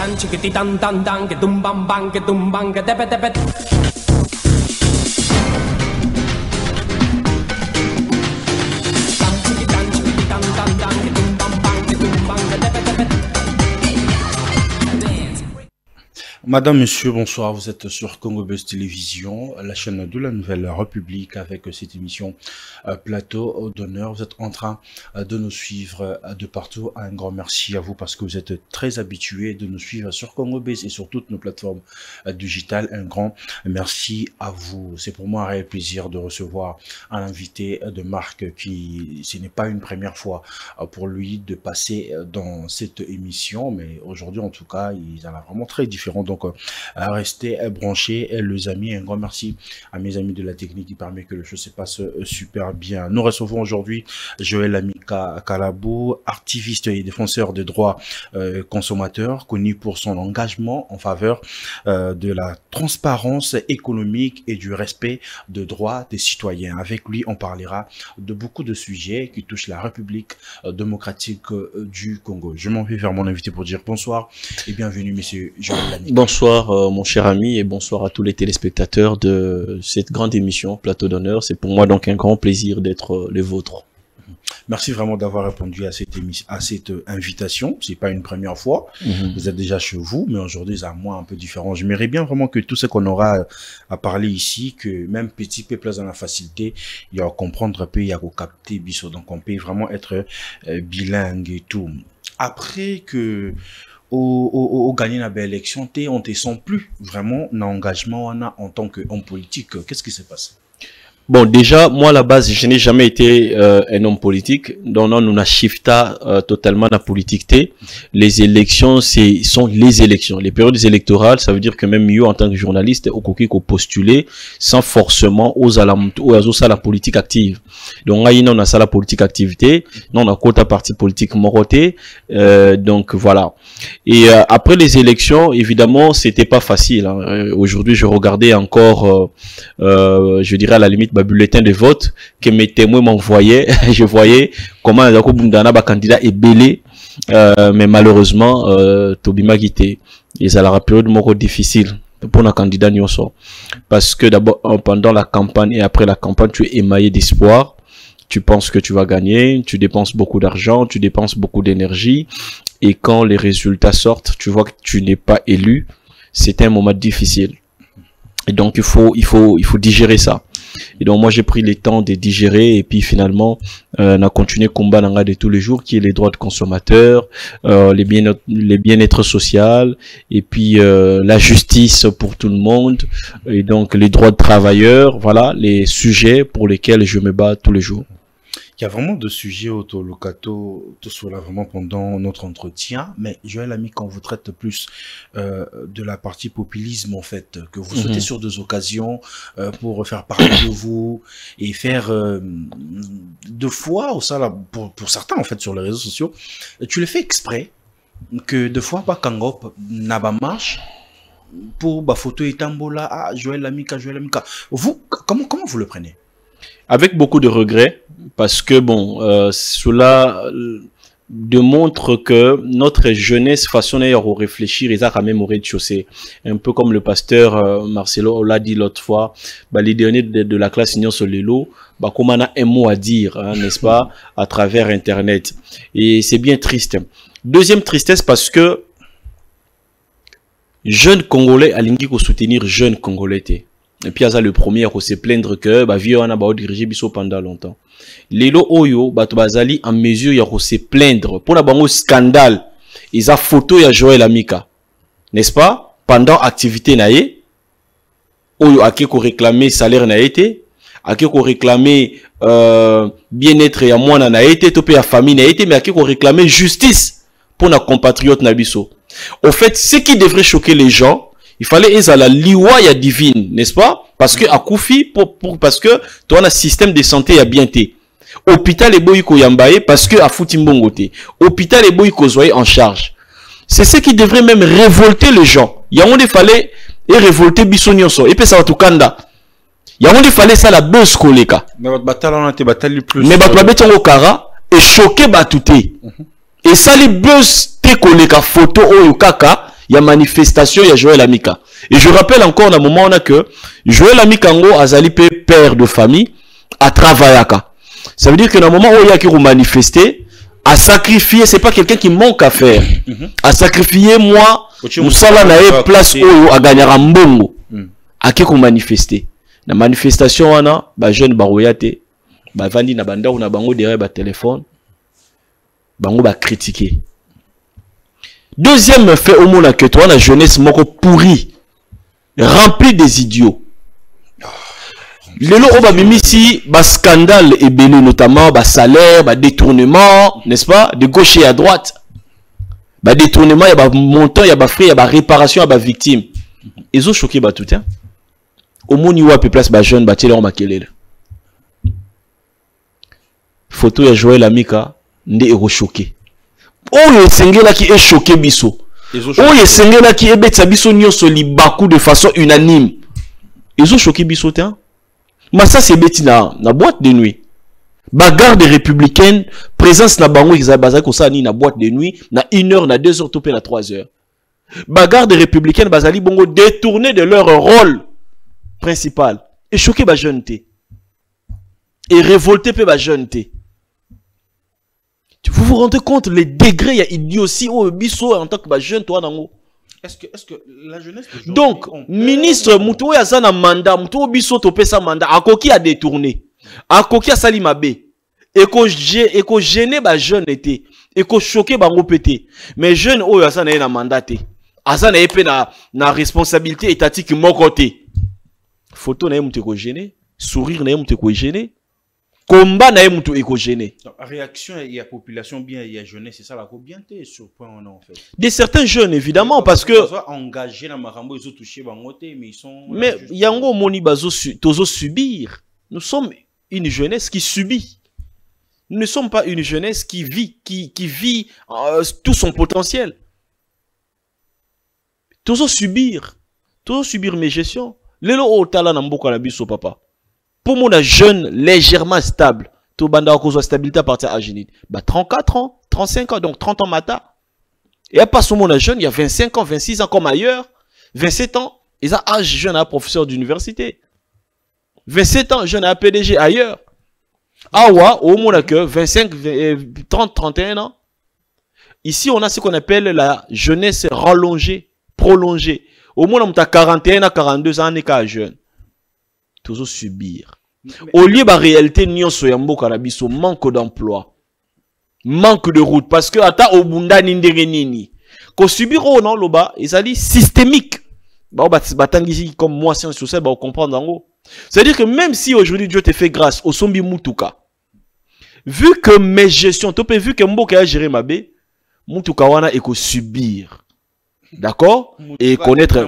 chiquitan, chiquititan, tan, tan, que tumban, que tepe, tepe. Madame, monsieur, bonsoir. Vous êtes sur Congo Buzz Télévision, la chaîne de la Nouvelle République, avec cette émission Plateau d'honneur. Vous êtes en train de nous suivre de partout. Un grand merci à vous parce que vous êtes très habitués de nous suivre sur Congo Buzz et sur toutes nos plateformes digitales. Un grand merci à vous. C'est pour moi un réel plaisir de recevoir un invité de marque qui, ce n'est pas une première fois pour lui de passer dans cette émission, mais aujourd'hui en tout cas, il en a vraiment très différent. Donc, à rester branchés, les amis. Un grand merci à mes amis de la technique qui permet que le show se passe super bien. Nous recevons aujourd'hui Joël Amika Kalabou, activiste et défenseur des droits consommateurs, connu pour son engagement en faveur de la transparence économique et du respect des droits des citoyens. Avec lui, on parlera de beaucoup de sujets qui touchent la République démocratique du Congo. Je m'en vais vers mon invité pour dire bonsoir et bienvenue, monsieur Joël Amika. Bonsoir mon cher ami et bonsoir à tous les téléspectateurs de cette grande émission Plateau d'honneur. C'est pour moi donc un grand plaisir d'être le vôtre. Merci vraiment d'avoir répondu à cette invitation. C'est pas une première fois. Vous êtes déjà chez vous, mais aujourd'hui c'est un mois un peu différent. J'aimerais bien vraiment que tout ce qu'on aura à parler ici, que même petit peu place dans la facilité, il y a à comprendre un peu, il y a à capter biso. Donc on peut vraiment être bilingue et tout. Après que au gagner la belle élection, on te sent plus vraiment dans l'engagement en tant qu'homme politique. Qu'est-ce qui s'est passé? Bon, déjà, moi, à la base, je n'ai jamais été un homme politique. Donc, non, nous n'a shifta totalement la politique. Les élections, sont les élections. Les périodes électorales, ça veut dire que même mieux en tant que journaliste, au coquille qu'on postulait sans forcément aux la politique active. Donc, on a ça la politique activité. Non, on a quota parti politique moroté. Donc, voilà. Et après les élections, évidemment, c'était pas facile. Hein. Aujourd'hui, je regardais encore, je dirais à la limite, bulletin de vote que mes témoins m'envoyaient. Je voyais comment un candidat est belé, mais malheureusement, Tobima Guité. Et ça la période more difficile pour un candidat nyonso. Parce que d'abord, pendant la campagne et après la campagne, tu es émaillé d'espoir. Tu penses que tu vas gagner, tu dépenses beaucoup d'argent, tu dépenses beaucoup d'énergie. Et quand les résultats sortent, tu vois que tu n'es pas élu. C'est un moment difficile. Et donc, il faut digérer ça. Et donc, moi, j'ai pris le temps de digérer et puis finalement, on a continué le combat de tous les jours qui est les droits de consommateurs, les bien-être social et puis la justice pour tout le monde et donc les droits de travailleurs. Voilà les sujets pour lesquels je me bats tous les jours. Il y a vraiment de sujets autour de Locato, tout cela vraiment pendant notre entretien, mais Joël Ami, quand vous traite plus de la partie populisme en fait, que vous sautez sur des occasions pour faire parler de vous et faire deux fois au ça pour certains en fait sur les réseaux sociaux, tu le fais exprès que deux fois pas Kangop n'a pas marche pour ba photo et tambola ah Joël Amika. Vous comment vous le prenez? Avec beaucoup de regrets, parce que bon, cela démontre que notre jeunesse façonnée à réfléchir et à même au rez-de-chaussée. Un peu comme le pasteur Marcelo l'a dit l'autre fois, les derniers de la classe Ignon Solelo, comme on a un mot à dire, hein, n'est-ce pas, à travers Internet. Et c'est bien triste. Deuxième tristesse parce que jeunes Congolais alingi ko soutenir jeunes Congolais. Et puis, ça le premier à se plaindre que, vieux, on a dirigé biso pendant longtemps. Lelo Oyo, bazali en mesure ya se plaindre. Pour la bango scandale, ils a photo ya Joël Amika. N'est-ce pas? Pendant activité nae, Oyo a qui ko réclamer salaire na été, a qui ko réclamer, bien-être ya moi na été, topé ya famille na été, mais a qui ko réclamer justice pour nos compatriotes na biso. Au fait, ce qui devrait choquer les gens, il fallait être à la liwaya divine, n'est-ce pas? Parce que à Koufi, parce que toi on a système de santé à bien té. Hôpital et boyko yambaye parce que à Foutimbongote. Hôpital et boyko soyez en charge. C'est ce qui devrait même révolter les gens. Il y a un fallait et révolter Bissonioso et puis ça va tout kanda. Il y a un fallait ça la buzz koleka. Mais votre bataille on a été bataille plus. Mais votre bataille au kara et choqué batouté. Et ça les buzz te koleka photo au kaka. il y a manifestation, il y a Joël Amika. Et je rappelle encore dans un moment on a que Joël Amika ngo azali père de famille à travaillaka. Ça veut dire que dans un moment où il y a qui manifester, à sacrifier, c'est pas quelqu'un qui manque à faire. À sacrifier moi, musala na place où à gagner un mbongo. À qui qu'on manifester. La manifestation wana ba jeune baroyate ba vandi na banda ou na bango derrière ba téléphone bango ba critiquer. Deuxième fait au monde que toi la jeunesse moko pourri rempli des idiots. Lelo oba bimisi ba scandale et belé notamment ba salaire, ba détournement, n'est-ce pas, de gauche et à droite. Ba détournement, il y a ba montant, il y a ba frais, il y a ba réparation, il y a ba victime. Ils ont choqué ba tout hein. Au moins il y a peu place ba jeune ba télé en makelele. Photo ya Joël Amika ndé ero choqué. Oyo sengela qui est choqué biso. Oyo sengela qui est betsa biso nyonso libaku de façon unanime. Ils ont choqué biso hein. Mais ça c'est beti na boîte de nuit. Bagarre des républicaines, présence na bango exabaza ko sa ni na boîte de nuit, na 1 heure, na 2 heures, topé na 3 heures. Bagarre des républicaines bazali bongo détourné de leur rôle principal et choqué ba jeune té. Et révolté pe ba jeune té. Vous vous rendez compte les degrés, il y a idiotie au biso en tant que jeune toi nango. Est-ce que la jeunesse donc ministre muto ya zana mandat muto biso to pesa mandat akoki a détourné. Akoki a sali mabe. Eko gêner ba jeune été. Eko choquer bango pété. Mais jeune oyo azana na mandat té. Azana epé na responsabilité étatique moko té. Photo na muto ko gêner, sourire na muto ko gêner. Combat na mutu éco-gêné. Réaction, il y a population bien, il y a jeunesse, c'est ça la bien sur point on a en fait. Des certains jeunes évidemment parce que engagés dans Marambo, ils ont touché Bangoté, mais ils sont. Mais yango moni bazo tozo subir. Nous sommes une jeunesse qui subit. Nous ne sommes pas une jeunesse qui vit tout son potentiel. Tozo subir mes gestions. Lelo o tala na mboka na biso papa. Pour mon jeune légèrement stable, tout banda cause stabilité à partir à Génie. Bah 34 ans, 35 ans, donc 30 ans mata. Et à pas ce monde jeune, il y a 25 ans, 26 ans comme ailleurs, 27 ans, ils ont âge jeune à professeur d'université. 27 ans, jeune à PDG ailleurs. Ah ouais, au monde que 25, 30, 31 ans. Ici, on a ce qu'on appelle la jeunesse rallongée, prolongée. Au monde, on a 41 à 42 ans, on est qu'à jeune. Toujours subir. Au lieu de la réalité, nous avons manque d'emploi, manque de route, parce que ata obunda ninderenini. Ko subir au non loba, ils allaient systémique. Comme moi, science sociale, on comprend d'ango. C'est-à-dire que même si aujourd'hui Dieu te fait grâce au sombi mutuka, vu que mes gestions, vu que mboka a géré ma bé, mutuka wana eko subir. D'accord? Et connaître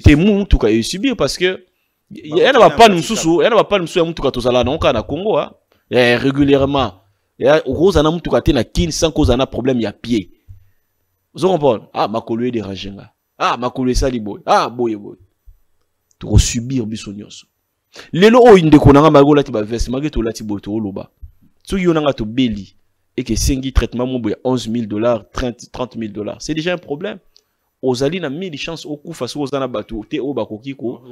tes mutuka et subir parce que il y a pas de msusu, il y a pas de msusu ya mutuka tozala na onka na Congo hein. Régulièrement. Il y a rose na mutuka te na kin sans cause na problème ya pied. Vous comprenez? Ah makolo dérangé nga. Ah makolo sali boy. Ah boy. Tu vas subir biso nyonso. Lelo o indeko nanga magola ti ba veste mage to lati boy to loba. So yo nanga to beli et que sengi traitement mo boy $11,000, $30,000. C'est déjà un problème. Ozali na mille chances au coup face aux anabatu te o bakoki ko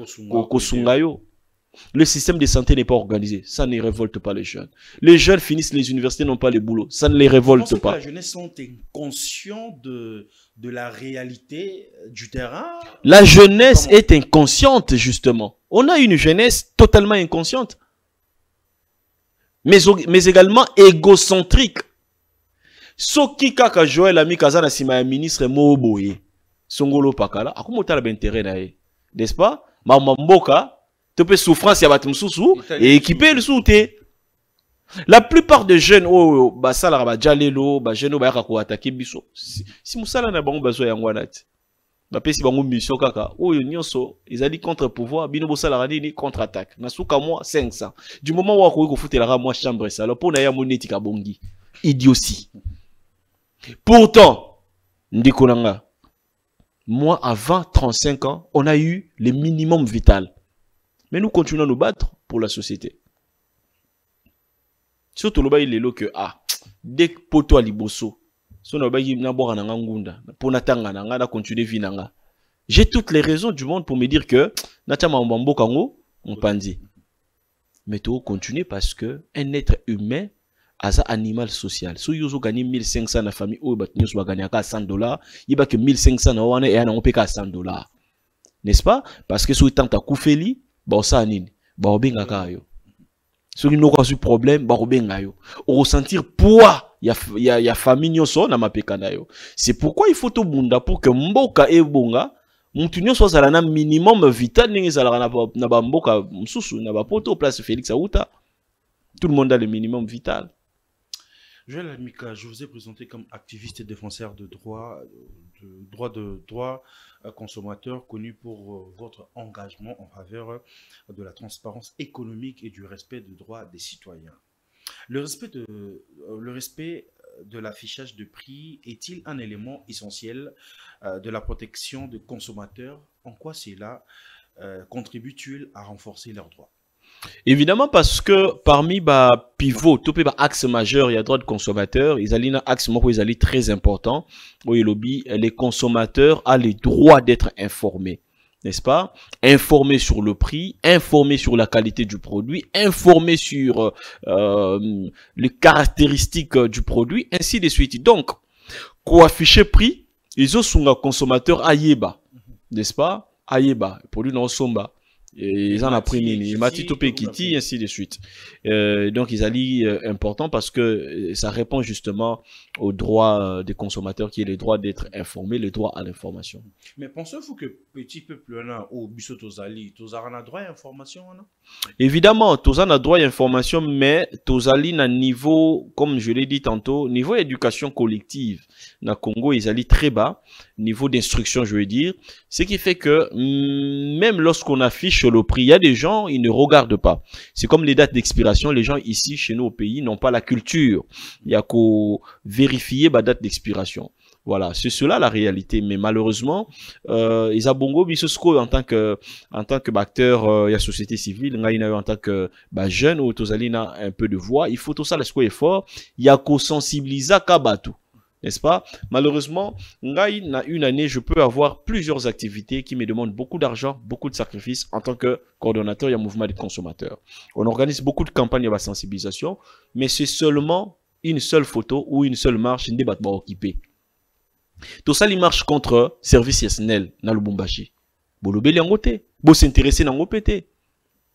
sungayo. Le système de santé n'est pas organisé, ça ne révolte pas les jeunes. Les jeunes finissent les universités, n'ont pas le boulot, ça ne les révolte pas. Que la jeunesse sont inconscients de la réalité du terrain. La jeunesse est inconsciente justement. On a une jeunesse totalement inconsciente, mais également égocentrique. Soki kaka Joël Amika na sima ya ministre Moboye. Songolo pakala akumota la intérêt nae, n'est-ce pas? Mboka te peut souffrance ya batumsusu et équiper le souté. La plupart des jeunes oh basala ba jalelo ba jeune ba ko attaquer biso si musala na bango bazo ya ngwanati ba pesi bango mission kaka oh nyonso ezali contre pouvoir bino bosala ni contre attaque na suka moi 500 du moment où ko futela moi chambre sala pour na ya moneti ka bongi idiotie. Pourtant ndiko nanga moi, avant 35 ans, on a eu le minimum vital. Mais nous continuons à nous battre pour la société. Surtout le bas il est là que dès que poto à liboso, So na bagi na boka na ngunda, pour na tanga na nga na continuer vie na nga. J'ai toutes les raisons du monde pour me dire que na tama mbambo kango on pandi. Mais tu continuer parce que un être humain as un animal social. Si vous gagnez 1500 dans la famille, ou vous gagnez $100, il va que 1500 na wana et on paye $100. N'est-ce pas? Parce que si vous tentez à koufeli, bah ça nini, bah obenga kayo. Si vous n'avez pas problème, bah obenga yo. Au ressentir poids, y a famille nyoso na mapeka na yo. C'est pourquoi il faut tout bunda pour que mboka e bonga. Muntunyo soit zalana minimum vital ningi zalana na ba mboka msusu na ba poto place Félix Aouta. Tout le monde a le minimum vital. Joël Amika, je vous ai présenté comme activiste et défenseur de droits consommateurs, connu pour votre engagement en faveur de la transparence économique et du respect des droits des citoyens. Le respect de l'affichage de prix est-il un élément essentiel de la protection des consommateurs? En quoi cela contribue-t-il à renforcer leurs droits? Évidemment, parce que parmi bah pivot, tout les axe majeur, il y a droit de consommateur, ils allaient un axe très important, où les consommateurs ont le droit d'être informés, n'est-ce pas? Informés sur le prix, informés sur la qualité du produit, informés sur les caractéristiques du produit, ainsi de suite. Donc, quoi afficher prix, ils ont un consommateur ayeba, n'est-ce pas? Ayeba, produit dans somba. Et ils en ont pris nini, mati topé kiti, ainsi de suite. Donc ils allient important parce que ça répond justement au droit des consommateurs qui est le droit d'être informé, le droit à l'information. Mais pensez-vous que petit peuple là au biso tozali, tozara droit à l'information? Évidemment, tozana droit à l'information, mais tozali na niveau, comme je l'ai dit tantôt, niveau éducation collective. Na Congo, ils allient très bas, niveau d'instruction, je veux dire. Ce qui fait que même lorsqu'on affiche le prix, il y a des gens, ils ne regardent pas. C'est comme les dates d'expiration. Les gens ici, chez nous au pays, n'ont pas la culture. Il y a qu'à vérifier la date d'expiration. Voilà, c'est cela la réalité. Mais malheureusement, ils ont bongo bisosko en tant que acteur, il y a société civile, en tant que jeune ou tozalina un peu de voix. Il faut tout ça, l'esco effort. Il y a qu'à sensibiliser kabatu. N'est-ce pas? Malheureusement, na une année, je peux avoir plusieurs activités qui me demandent beaucoup d'argent, beaucoup de sacrifices en tant que coordonnateur et mouvement des consommateurs. On organise beaucoup de campagnes de sensibilisation, mais c'est seulement une seule photo ou une seule marche, une débat occupé. Tout ça, il marche contre service SNL dans le Lubumbashi. Bolobeli en côté, bo s'intéresser dans l'OPT.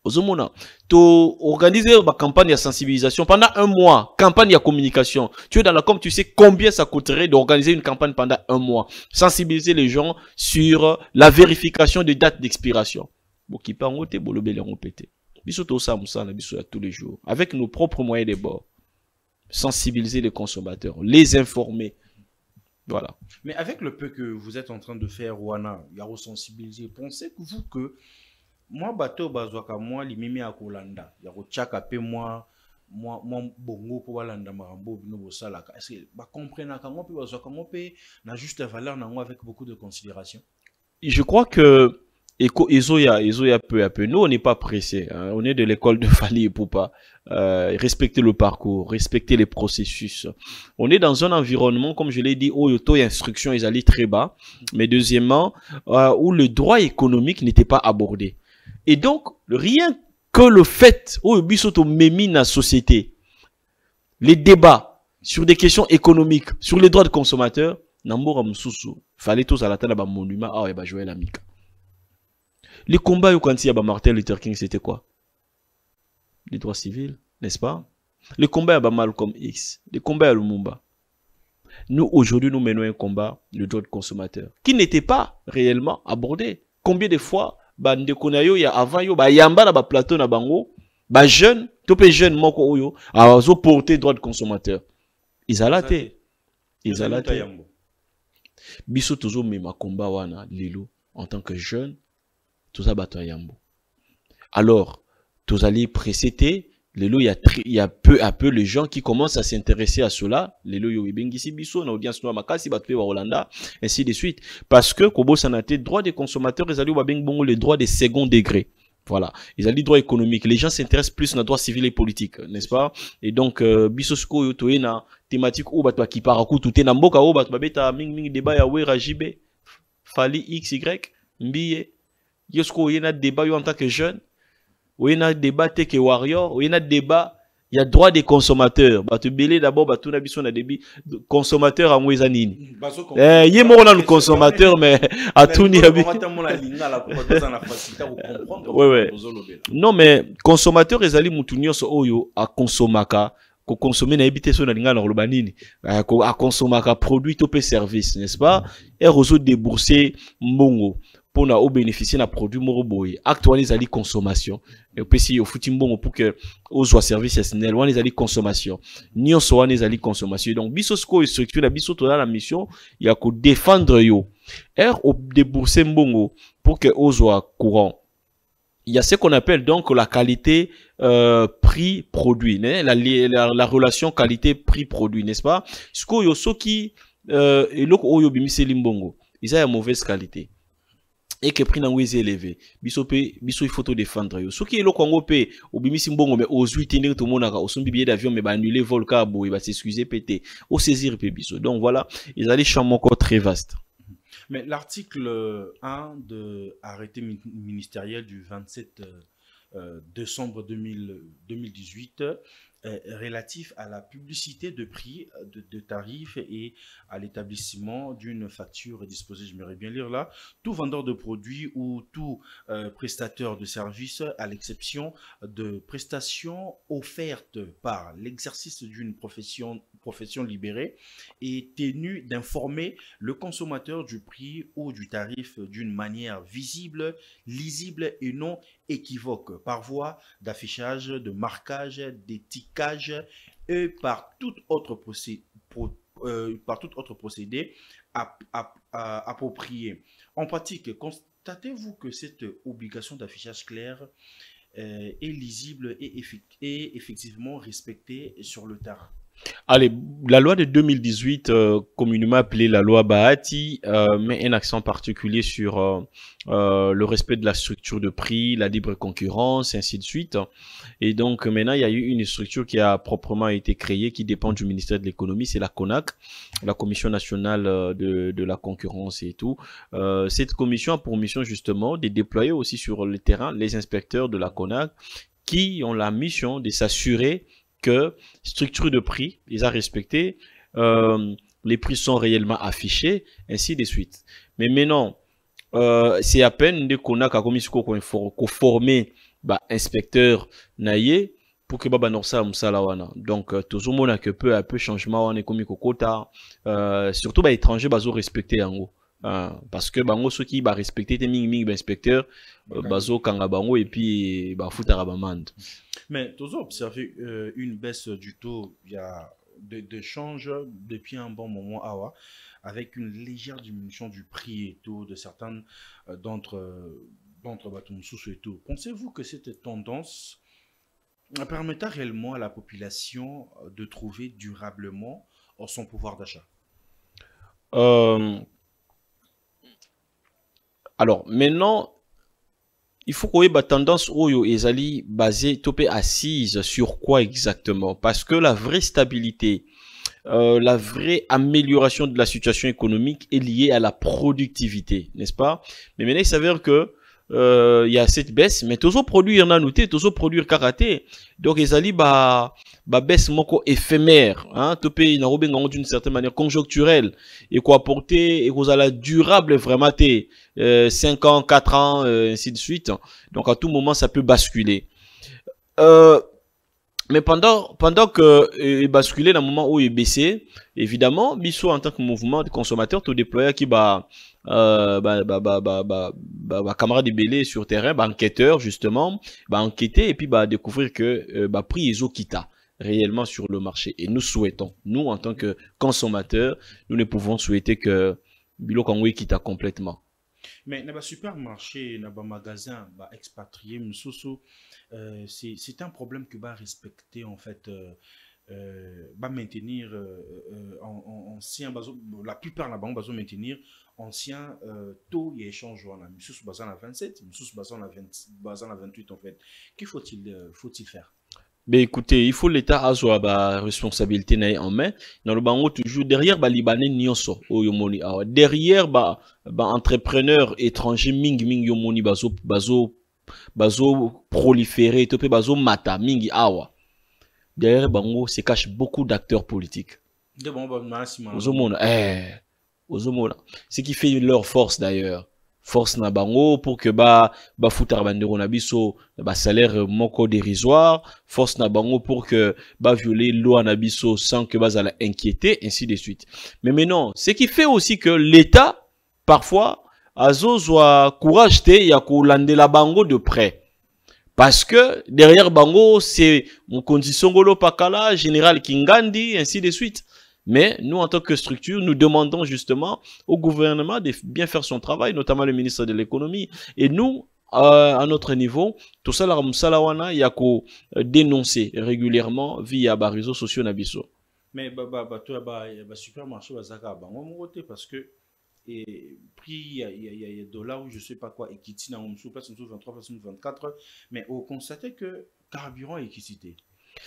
Ozomona, tu organises une campagne de sensibilisation pendant un mois, campagne de communication. Tu es dans la com, tu sais combien ça coûterait d'organiser une campagne pendant un mois. Sensibiliser les gens sur la vérification des dates d'expiration. Bon, qui part en côté, bolobeli en pété. Biso tout ça, tous les jours. Avec nos propres moyens de bord. Sensibiliser les consommateurs, les informer. Voilà. Mais avec le peu que vous êtes en train de faire, Wana, il y a sensibiliser. Pensez-vous que moi bateau bazwaka moi limimi akolanda ya kochaka pe moi bongo pour balanda marambo bino bosalaka est-ce que ba comprendre ka moi pe bazwaka moi pe na juste valeur nango avec beaucoup de considération? Je crois que Ezoya peu à peu. Nous, on n'est pas pressé. Hein. On est de l'école de Fali et Poupa. Respecter le parcours, respecter les processus. On est dans un environnement, comme je l'ai dit, où le taux d'instruction est allé très bas. Mais deuxièmement, où le droit économique n'était pas abordé. Et donc, rien que le fait où Bisoto mémine la société, les débats sur des questions économiques, sur les droits de consommateurs, Namboura Moussoussou, fallait tous à la table d'un monument, ah, et bah, Joël Amika. Les combats quand il y a Martin Luther King, c'était quoi? Les droits civils, n'est-ce pas? Les combats à Malcolm X, les combats à Lumumba. Nous, aujourd'hui, nous menons un combat, le droit de consommateur, qui n'était pas réellement abordé. Combien de fois, Ndekonayo, il y a avant, il y a un plateau na bango, jeune, topé jeune, moko oyo, a porté droit de consommateur. Ils allaient. Ils allaient. Biso toujours mema combat wana, lilo, en tant que jeune, tout ça bateau yambo. Alors, tous allez précéder, il y a peu à peu les gens qui commencent à s'intéresser à cela. Lelo yo ibengisi biso na audience no makasi bateau wa Hollanda, ainsi de suite. Parce que kobo sanate droit des consommateurs, ils allaient babeng bongo les droits des second degré. Voilà. Ils ont dit droit économique. Les gens s'intéressent plus dans le droit civil et politique, n'est-ce pas? Et donc, bisosko yotoe na thématique ou batwa qui paraku tout na mboka ou batwa beta ming débat ya we rajibe fali x y mbiye yosko yena débat yo en tant que jeune ou yena débat te que warrior ou yena débat il y a droit des consommateurs. Bah tu belé d'abord bah tout na biso na débit consommateur à mweza nini. Yé mo na le consommateur mais à tout ni abi. Ouais ouais. Non mais consommateur ezali mutu nyonso oyo a consomaka ko consommer na ebité so na linga na loba nini a consomaka produit to pe service n'est-ce pas et rezo débourser mbongo pour na au bénéficier na produit moko boye actuellement ali consommation et puis si au futi mbongo pour que aux soit service essentiel wana ali consommation nyonso wana ali consommation donc biso sko structure na biso to la mission il y a ko défendre yo et au débourser mbongo pour que aux soit courant. Il y a ce qu'on appelle donc la qualité prix-produit, la relation qualité-prix-produit, n'est-ce pas? Ce qu'on y a ceux qui oyo bimise limbongo, ils ont une mauvaise qualité et que prix n'ango est élevé. Biso il faut défendre yo. Ceux qui est le Congo pe au bimise mbongo mais aux 8 tenir tout le monde au son billet d'avion mais annuler vol cabo il va s'excuser péter au saisir pe biso. Donc voilà, ils allaient champ encore très vaste. Mais l'article 1 de arrêté ministériel du 27 décembre 2018 relatif à la publicité de prix de tarifs et à l'établissement d'une facture disposée, je m'aimerais bien lire là, tout vendeur de produits ou tout prestataire de services à l'exception de prestations offertes par l'exercice d'une profession libérée est tenu d'informer le consommateur du prix ou du tarif d'une manière visible, lisible et non équivoque par voie d'affichage, de marquage, d'étiquetage et par tout autre procédé approprié. En pratique, constatez-vous que cette obligation d'affichage clair est lisible et effectivement respectée sur le terrain? Allez, la loi de 2018, communément appelée la loi Bahati, met un accent particulier sur le respect de la structure de prix, la libre concurrence, et ainsi de suite. Et donc maintenant, il y a eu une structure qui a proprement été créée, qui dépend du ministère de l'économie, c'est la CONAC, la Commission nationale de la concurrence et tout. Cette commission a pour mission justement de déployer aussi sur le terrain les inspecteurs de la CONAC qui ont la mission de s'assurer que structure de prix, ils ont respecté, les prix sont réellement affichés, ainsi de suite. Mais maintenant, c'est à peine qu'on a qu'on former inspecteur naïe pour que baba norsa msalawana. Donc toujours mon que peu à peu changement on est comme kokota, surtout étranger bazo respecter en haut. Parce que bango ceux qui respecter tes ming inspecteur bazo kanga bango et puis futara bamande. Mais tu as observé une baisse du taux de change depuis un bon moment avec une légère diminution du prix et tout de certaines d'entre Batumsous et tout. Pensez-vous que cette tendance permettra réellement à la population de trouver durablement son pouvoir d'achat? Alors maintenant, il faut qu'on ait une tendance oyo ezali basée topé assise sur quoi exactement? Parce que la vraie stabilité, la vraie amélioration de la situation économique est liée à la productivité, n'est-ce pas? Mais maintenant il s'avère que il y a cette baisse, mais toujours produire en noté, toujours produire karaté. Donc ezali baisse moko éphémère, hein, topé inarobenga d'une certaine manière conjoncturelle et quoi apporter et quoi la durable vraiment 5 ans, 4 ans, ainsi de suite. Donc à tout moment ça peut basculer. Mais pendant que basculer dans le moment où il baissé, évidemment, biso en tant que mouvement de consommateurs, tout déployer qui camarade de belé sur terrain, enquêteur justement, enquêter et puis découvrir que prix ils ont quitté réellement sur le marché. Et nous souhaitons, nous en tant que consommateurs, nous ne pouvons souhaiter que Bilo Kangwe quitte complètement. Mais dans les supermarchés, dans les magasins expatriés, c'est un problème que va respecter en fait va maintenir ancien la plupart la banque va maintenir ancien taux et échange on a mis sous basé à 27 sous basé à 28 en fait. Qu'il faut-il faire? Ben écoutez, il faut l'État avoir la responsabilité en main. Dans le bango toujours derrière ba libanais nyonso oyomoni awa derrière ba entrepreneur étranger mingi yomoni bazo proliférer topé bazo mata mingi awa. Derrière bango se cachent beaucoup d'acteurs politiques. De bon Ozomona. Ce qui fait leur force d'ailleurs. Force na bango pour que foutar bandero na biso salaire moko dérisoire, force na bango pour que violer loi na biso sans que la inquiéter, ainsi de suite. Mais maintenant, ce qui fait aussi que l'État parfois azo soit courage te ya ko landela bango de près. Parce que derrière bango c'est mon condition golo pakala, général Kingandi, ainsi de suite. Mais nous, en tant que structure, nous demandons justement au gouvernement de bien faire son travail, notamment le ministre de l'économie. Et nous, à notre niveau, tout ça, il y a qu'à dénoncer régulièrement via les réseaux sociaux. Mais supermarché parce que prix il y a dollars ou je sais pas quoi, équité dans place 23, place 24, mais on constate que carburant est équité.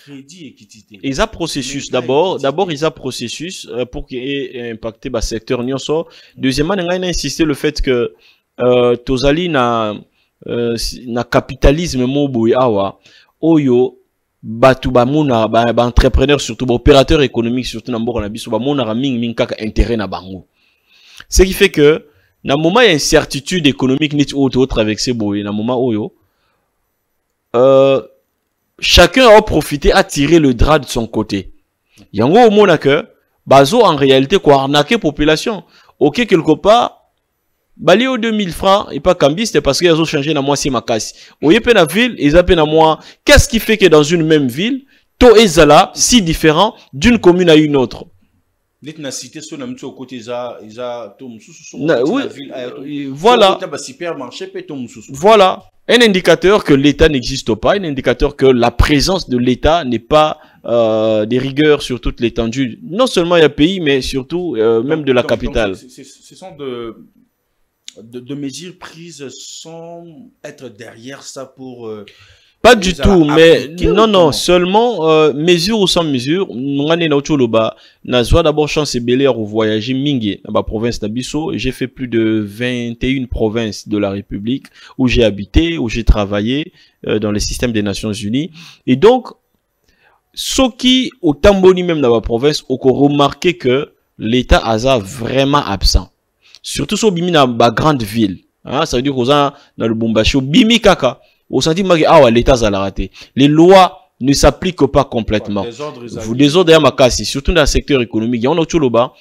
Crédit équité. Ils ont processus d'abord ils ont processus pour qu'il ait impacté le secteur nyonso. Deuxièmement, on a insisté le fait que tozali na capitalisme moboy awa oyo batu ba mona ba entrepreneur surtout ba opérateur économique surtout na mboka na biso ba mona mingi kaka intérêt na bango. Ce qui fait que na moment il y a incertitude économique ni autre avec ces boy na moment oyo chacun a profité à tirer le drap de son côté. Yango au monde que bazo en réalité quoi arnaquer population. OK quelque part bali au 2000 francs et pas cambiste parce qu'ils ont changé na moi si makasi. Oye pe na ville, ils appellent à moi. Qu'est-ce qui fait que dans une même ville, to ezala si différent d'une commune à une autre? La cité sur le côté voilà. Voilà. Un indicateur que l'État n'existe pas, un indicateur que la présence de l'État n'est pas des rigueurs sur toute l'étendue, non seulement il y a pays, mais surtout même de la capitale. Ce sont de mesures prises sans être derrière ça pour... Pas du tout, mais non, seulement mesure ou sans mesure, nous avons d'abord chance de voyager mingi dans la province d'Abisso. J'ai fait plus de 21 provinces de la République où j'ai habité, où j'ai travaillé dans le système des Nations Unies. Et donc, ceux qui au Tamboni même dans la province ont remarqué que l'État a vraiment absent. Surtout sur Bimi dans la grande ville. Hein, ça veut dire qu'on a dans le Bombashi, Bimi Kaka. Au sentiment que l'État a raté. Les lois ne s'appliquent pas complètement. Vous désordre ma casse, surtout dans le secteur économique. Il y a un autre loba.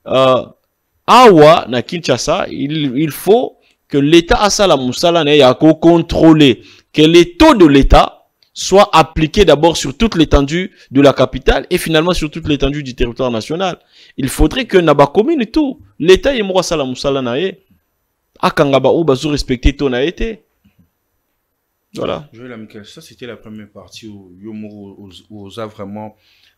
Na Kinshasa, il faut que l'État a ça la moussala ne contrôler que les taux de l'État soient appliqués d'abord sur toute l'étendue de la capitale et finalement sur toute l'étendue du territoire national. Il faudrait que Naba commune et tout. L'État est moi ça la moussala nae. Akangaba ou bazo respecter ton a été. Voilà. Ça c'était la première partie où Yomo osa vraiment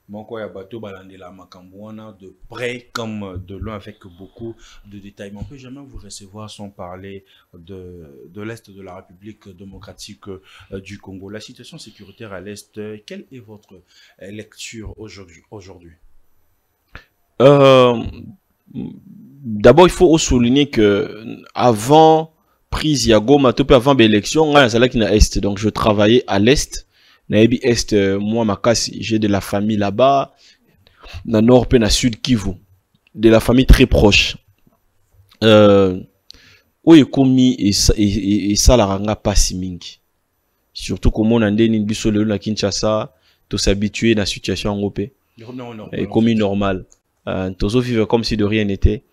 Mankoya Bato Balandela Makambouana de près comme de loin avec beaucoup de détails. Mais on peut jamais vous recevoir sans parler de l'Est de la République démocratique du Congo. La situation sécuritaire à l'Est, quelle est votre lecture aujourd'hui? D'abord, il faut souligner que avant prise ya Goma tout peu avant l'élection est donc je travaillais à l'est naebi est moi makasi j'ai de la famille là-bas na nord pe na sud Kivu de la famille très proche oye komi et ça la ranga pas mingi surtout comme on ndeni biso le na Kinshasa to s'habituer na situation ngopé et comme normal tozo vivre comme si de rien n'était.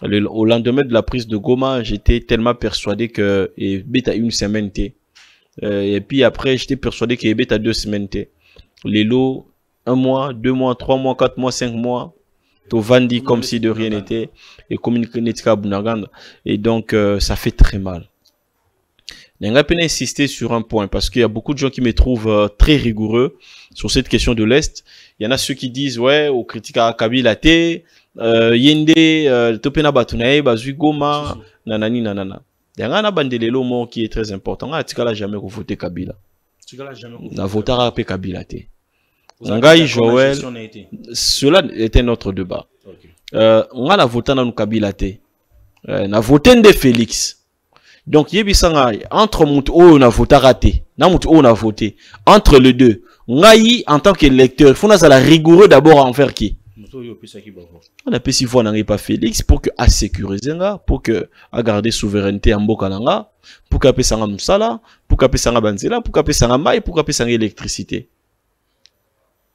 Au lendemain de la prise de Goma, j'étais tellement persuadé que Beta une semaine et puis après j'étais persuadé que Beta 2 semaines les lots 1 mois, 2 mois, 3 mois, 4 mois, 5 mois to vandi comme si de rien n'était et communiquer netka bunaganda et donc ça fait très mal. N'enga peine insister sur un point parce qu'il y a beaucoup de gens qui me trouvent très rigoureux sur cette question de l'Est. Il y en a ceux qui disent ouais, au critique à Kabila te, yende topena batunae bazui goma nanani nanana. Il y a un bandelelo mot qui est très important. Ah, tika la jamais voté Kabila. Na votera pe Kabila te. Ngai Joël, cela était notre débat. On a voté dans Kabila te. Na voté de Félix. Donc, yebisanga, entre Moutou on a voté raté, na Moutou on a voté. Entre les deux, ngai, en tant qu'électeur, il faut la rigoureux d'abord envers qui? On a pu si voir n'arrive pas Félix pour que à sécuriser nga, pour que à garder souveraineté en bokalanga, pour qu'à sanga musala, pour qu'à sanga banzela, pour qu'à sanga maï, pour qu'à sanga électricité.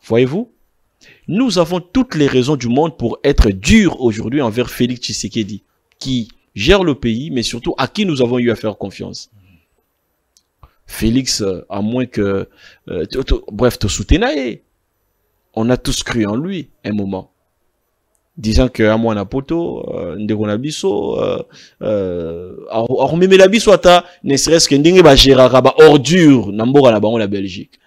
Voyez-vous? Nous avons toutes les raisons du monde pour être durs aujourd'hui envers Félix Tshisekedi, qui gère le pays, mais surtout à qui nous avons eu à faire confiance. Félix, à moins que... bref, te soutenaye. On a tous cru en lui, un moment. Disant que à moi, poto, ndekona biso, or même la biso ata, ne serait-ce que ndenge ba gérera ba ordure, namboka na bango la Belgique.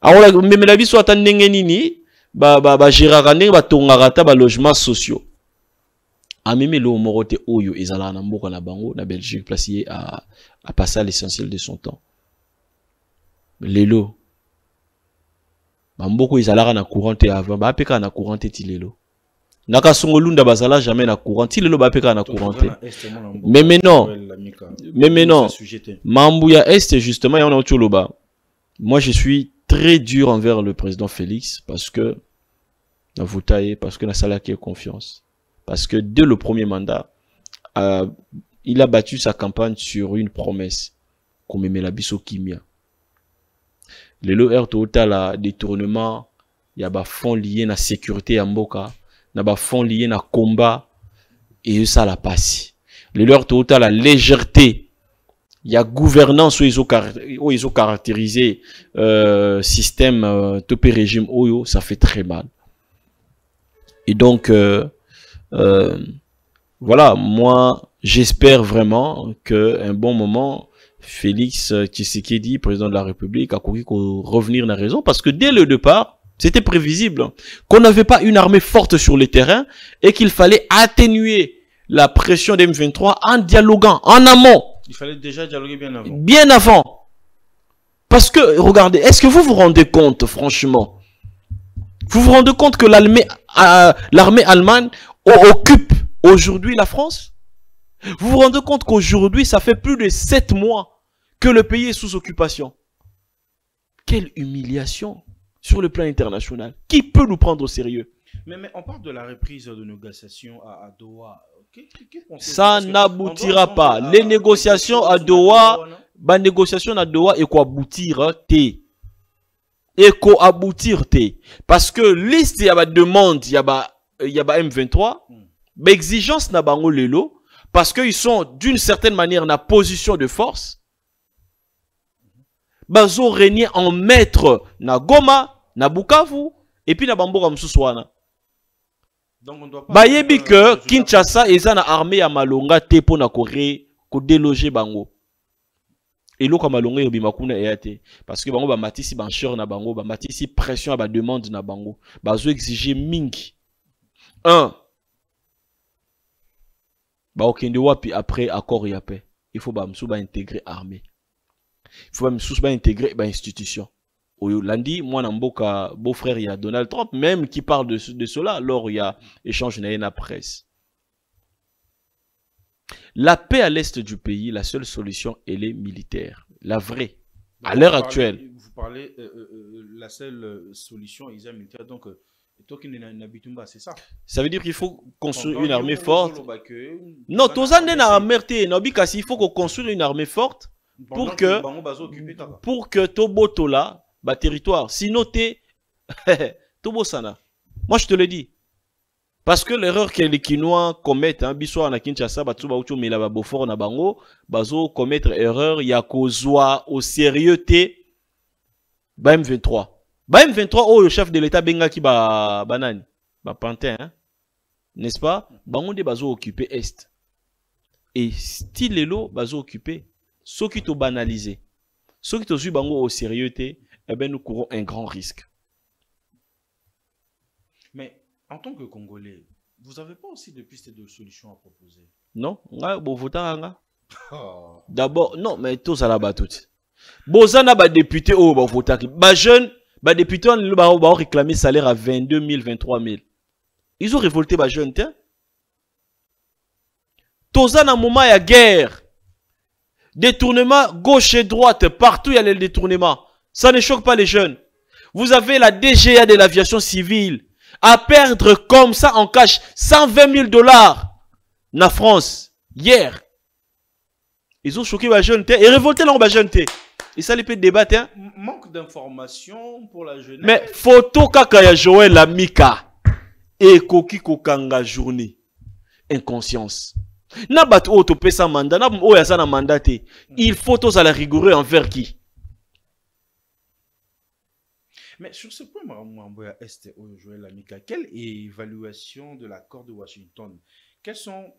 Alors, même la biso ata ndenge nini, ba gérera ndenge ba tongara ta ba logements sociaux. A même le morote oyo ezala na mboka na bango na Belgique placé à passer à l'essentiel de son temps. Lelo Mamboko ezala na courant te avant ba peka na courant te tilelo. Naka songolunda bazala jamais na courant tilelo ba peka na courant te. Mais non. Mambuya Est justement ya on a choloba. Moi je suis très dur envers le président Félix parce que na votaye parce que na salaki confiance. Parce que dès le premier mandat, il a battu sa campagne sur une promesse. Comme la biso kimia. Le LOR total a détournement, il y a des fonds liés à la sécurité à Mboka, il y a des fonds liés à la combat, et ça la passe. Le LOR total a légèreté, il y a gouvernance où ils ont caractérisé système topé régime Oyo, ça fait très mal. Et donc, voilà, moi, j'espère vraiment qu'un bon moment, Félix Tshisekedi, président de la République, a couru revenir dans la raison parce que dès le départ, c'était prévisible qu'on n'avait pas une armée forte sur le terrain et qu'il fallait atténuer la pression des M23 en dialoguant, en amont. Il fallait déjà dialoguer bien avant. Bien avant. Parce que, regardez, est-ce que vous vous rendez compte, franchement? Vous vous rendez compte que l'armée allemande occupe aujourd'hui la France? Vous vous rendez compte qu'aujourd'hui, ça fait plus de 7 mois que le pays est sous occupation. Quelle humiliation sur le plan international. Qui peut nous prendre au sérieux? Mais on parle de la reprise de négociations à Doha. Ça n'aboutira pas. Les négociations à Doha, les négociations à Doha et quoi aboutir té. Et quoi aboutir té. Parce que liste y a ba demande, y a ba M23, ba exigence na bango lelo. Parce qu'ils sont d'une certaine manière na position de force. Bazo régner en maître na Goma, na Bukavu, et puis na Bamboka Msuswana. Donc on doit pas. Bayebi que Kinshasa eza na armée ya Malonga te po na Corée ko déloger bango. Et lo ka Malonga yobi makuna eyate parce que bango ba matisi bancheur na bango, ba matisi pression à ba demande na bango. Bazo exiger mingi. 1. Bah okende wapi après accord ya paix. Il faut ba msou ba intégrer armée. Il faut ba msou ba intégrer ba institution. Oyo lundi moi na mboka beau-frère il y a Donald Trump même qui parle de cela lors il y a échange na la presse. La paix à l'est du pays, la seule solution elle est militaire, la vraie. Donc, à l'heure actuelle. Vous parlez la seule solution est militaire donc c'est ça. Ça veut dire qu'il faut construire une armée forte. Non, il faut qu'on construise une armée forte pour que Tobotola, bah territoire, sinon t'es Tobosana. Moi je te le dis. Parce que l'erreur que les Kinois commettent, hein, biswa na Kinshasa, batsuba ucho mela ba Beaufort na bango, bazo commettre erreur, ya kozwa au sérieux té ba M23. Ba M23 oh le chef de l'état benga ki ba banani ba Pantin hein? N'est-ce pas? Bango de bazo occupé est. Et style lelo bazo occupé. Ceux qui t'ont banalisé. Ceux qui t'ont vu bango au sérieux, eh ben nous courons un grand risque. Mais en tant que Congolais, vous n'avez pas aussi de pistes de solutions à proposer? Non? Bon, votanga. Oh. D'abord, non, mais tous à la battue. Bozana ba député au ba votaki. Ba jeune, ba député on ba réclamer salaire à 22 000, 23 000. Ils ont révolté ba jeune, tiens. Tozana moment ya guerre. Détournement gauche et droite, partout il y a les détournements. Ça ne choque pas les jeunes. Vous avez la DGA de l'aviation civile à perdre comme ça en cash 120 000 $ na France hier. Ils ont choqué la jeune et révolté la jeune. Et ça les peut débattre. Hein? Manque d'informations pour la jeunesse. Mais photo kaka ya Joël Lamika et Koki Kokanga journée. Inconscience. Na bat o to pesa mandat, na o ya sana mandaté. Il faut tous à la rigoureux envers qui? Mais sur ce point, Mamboya Est Joël Lamika, quelle évaluation de l'accord de Washington? Quels sont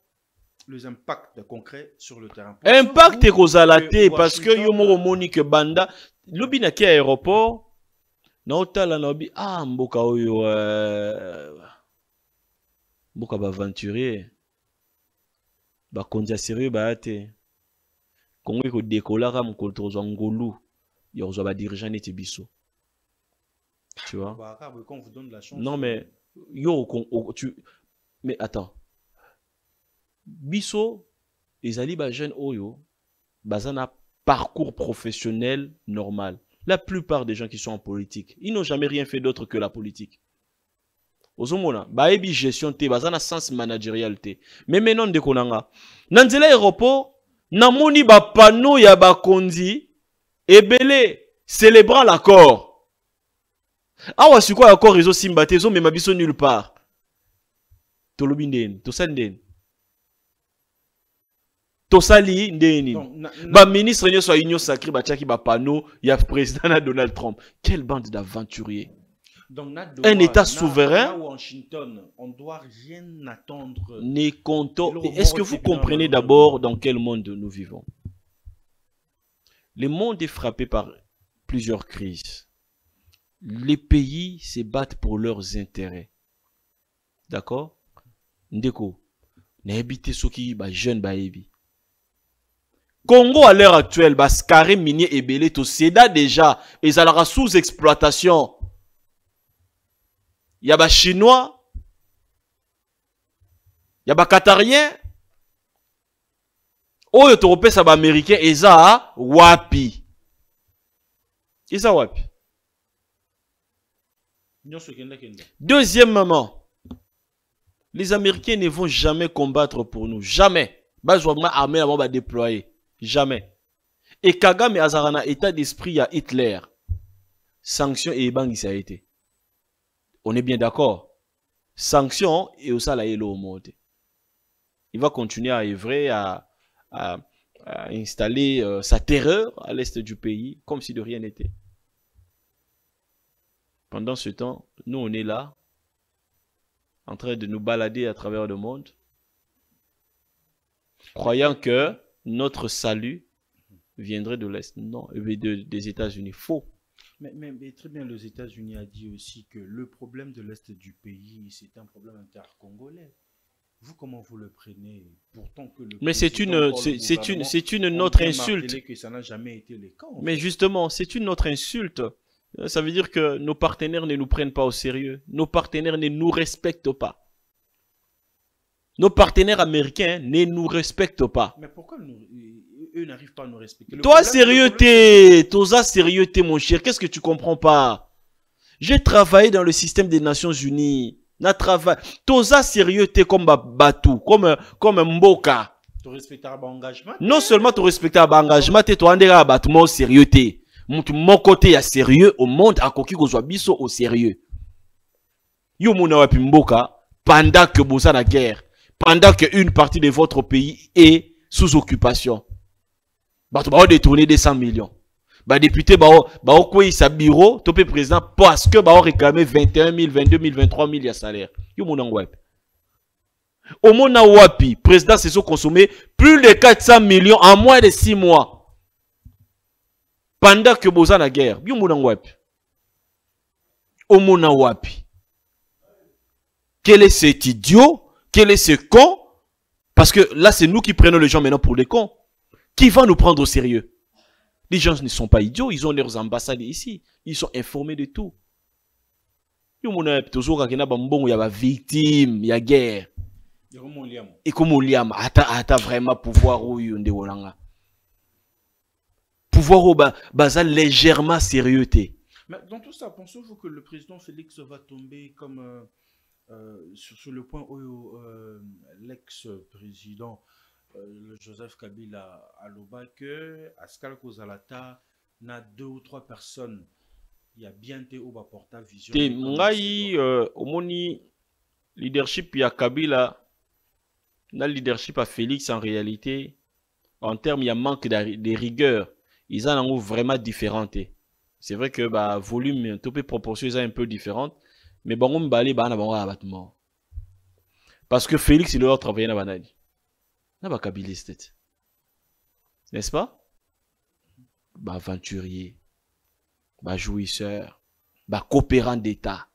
les impacts concrets sur le terrain? Impact est causalaté parce que yo mo monique banda lobi na ki aéroport na otala na obi mboka oyo mboka ba aventurier ba kondia sérieux ba ate Congo ko décoller comme koltozo ngolu yo zo ba dirigeant neti biso. Tu vois? Quand on vous donne la chance. Non mais yo mais attends. Biso ezali ba jeune oyo bazana parcours professionnel normal. La plupart des gens qui sont en politique, ils n'ont jamais rien fait d'autre que la politique. Ozomona, baebi gestion te, bazana sens managérial te. Mais maintenant de konanga, nanzela aéroport, namoni ba panneau ya ba kondi, ebele célébrant l'accord. Awa si quoi accord réseau simbate, zo mema biso nulle part. Tolobi ndeni, tosandeni. Tosali ndeni. Ba ministre nyo soit union sacrée ba tchaki ba panneau ya président Donald Trump. Quelle bande d'aventuriers. Donc, un État souverain. Washington, on ne doit rien attendre. Est-ce que vous comprenez d'abord dans quel monde nous vivons? Le monde est frappé par plusieurs crises. Les pays se battent pour leurs intérêts. D'accord? Ndeko, n'habitez ceux qui ba jeune ba ebi. Congo à l'heure actuelle, bas carré minier et belé to seda déjà et ça la sous exploitation. Il y a des Chinois, il y a des Qatariens, oh les Européens, ça va Américains, et ça wapi, et ça wapi. Deuxièmement, les Américains ne vont jamais combattre pour nous, jamais. Bazouama armée là va déployer, jamais. Et Kagame Azarana état d'esprit à Hitler, sanctions et bangi ça a été. On est bien d'accord. Sanctions et au salaire au monde. Il va continuer à œuvrer, à installer sa terreur à l'est du pays, comme si de rien n'était. Pendant ce temps, nous on est là, en train de nous balader à travers le monde, croyant que notre salut viendrait de l'Est. Non, des États-Unis. Faux. Mais très bien, les États-Unis a dit aussi que le problème de l'Est du pays, c'est un problème intercongolais. Vous, comment vous le prenez? Pourtant que le mais c'est une autre insulte. Que ça n'a jamais été le cas, mais justement, c'est une autre insulte. Ça veut dire que nos partenaires ne nous prennent pas au sérieux. Nos partenaires ne nous respectent pas. Nos partenaires américains ne nous respectent pas. Mais pourquoi eux n'arrivent pas à nous respecter? Toi, sérieuxté, Toza, sérieuxté, mon cher, qu'est-ce que tu comprends pas? J'ai travaillé dans le système des Nations Unies. Toza, sérieuxté comme Batou, comme Mboka. Tu respectes l'engagement? Non seulement tu respectes l'engagement, tu as un sérieuxté. Mon côté est sérieux au monde, à koki ko biso au sérieux. Yo mona wapi Mboka, pendant que vous êtes la guerre, pendant qu'une partie de votre pays est sous occupation. Bah, tu vas détourner des 100 millions. Bah, député, bah, quoi, sa bureau, topé président, parce que, bah, réclamer 21 000, 22 000, 23 000, il y a salaire. Yo, mon web. Au Mona Wapi, président se sont consommés plus de 400 millions en moins de 6 mois. Pendant que Boza na guerre. Bien Mona Wapi. Au Mona Wapi. Quel est cet idiot? Quel est ce con? Parce que là, c'est nous qui prenons les gens maintenant pour des cons. Qui va nous prendre au sérieux? Les gens ne sont pas idiots, ils ont leurs ambassades ici. Ils sont informés de tout. Il y a toujours des victimes, il y a guerre. Et comme on y a, vraiment pouvoir où il y a pouvoir où baza légèrement sérieux. Mais dans tout ça, pensez-vous que le président Félix va tomber comme sur le point où l'ex-président Joseph Kabila a l'oba que Askal Kozalata n'a 2 ou 3 personnes. Il y a bien été au porta vision. Ngai omoni leadership ya Kabila na leadership à Félix en réalité en termes il y a manque de rigueur. Ils en ont vraiment différentes. C'est vrai que bah volume topé proportion est un peu différente mais bon on balé ba na bango abattement. Parce que Félix il doit travailler na banani. Na ba kabiliste. N'est-ce pas? Bah aventurier. Bah jouisseur, bah coopérant d'État.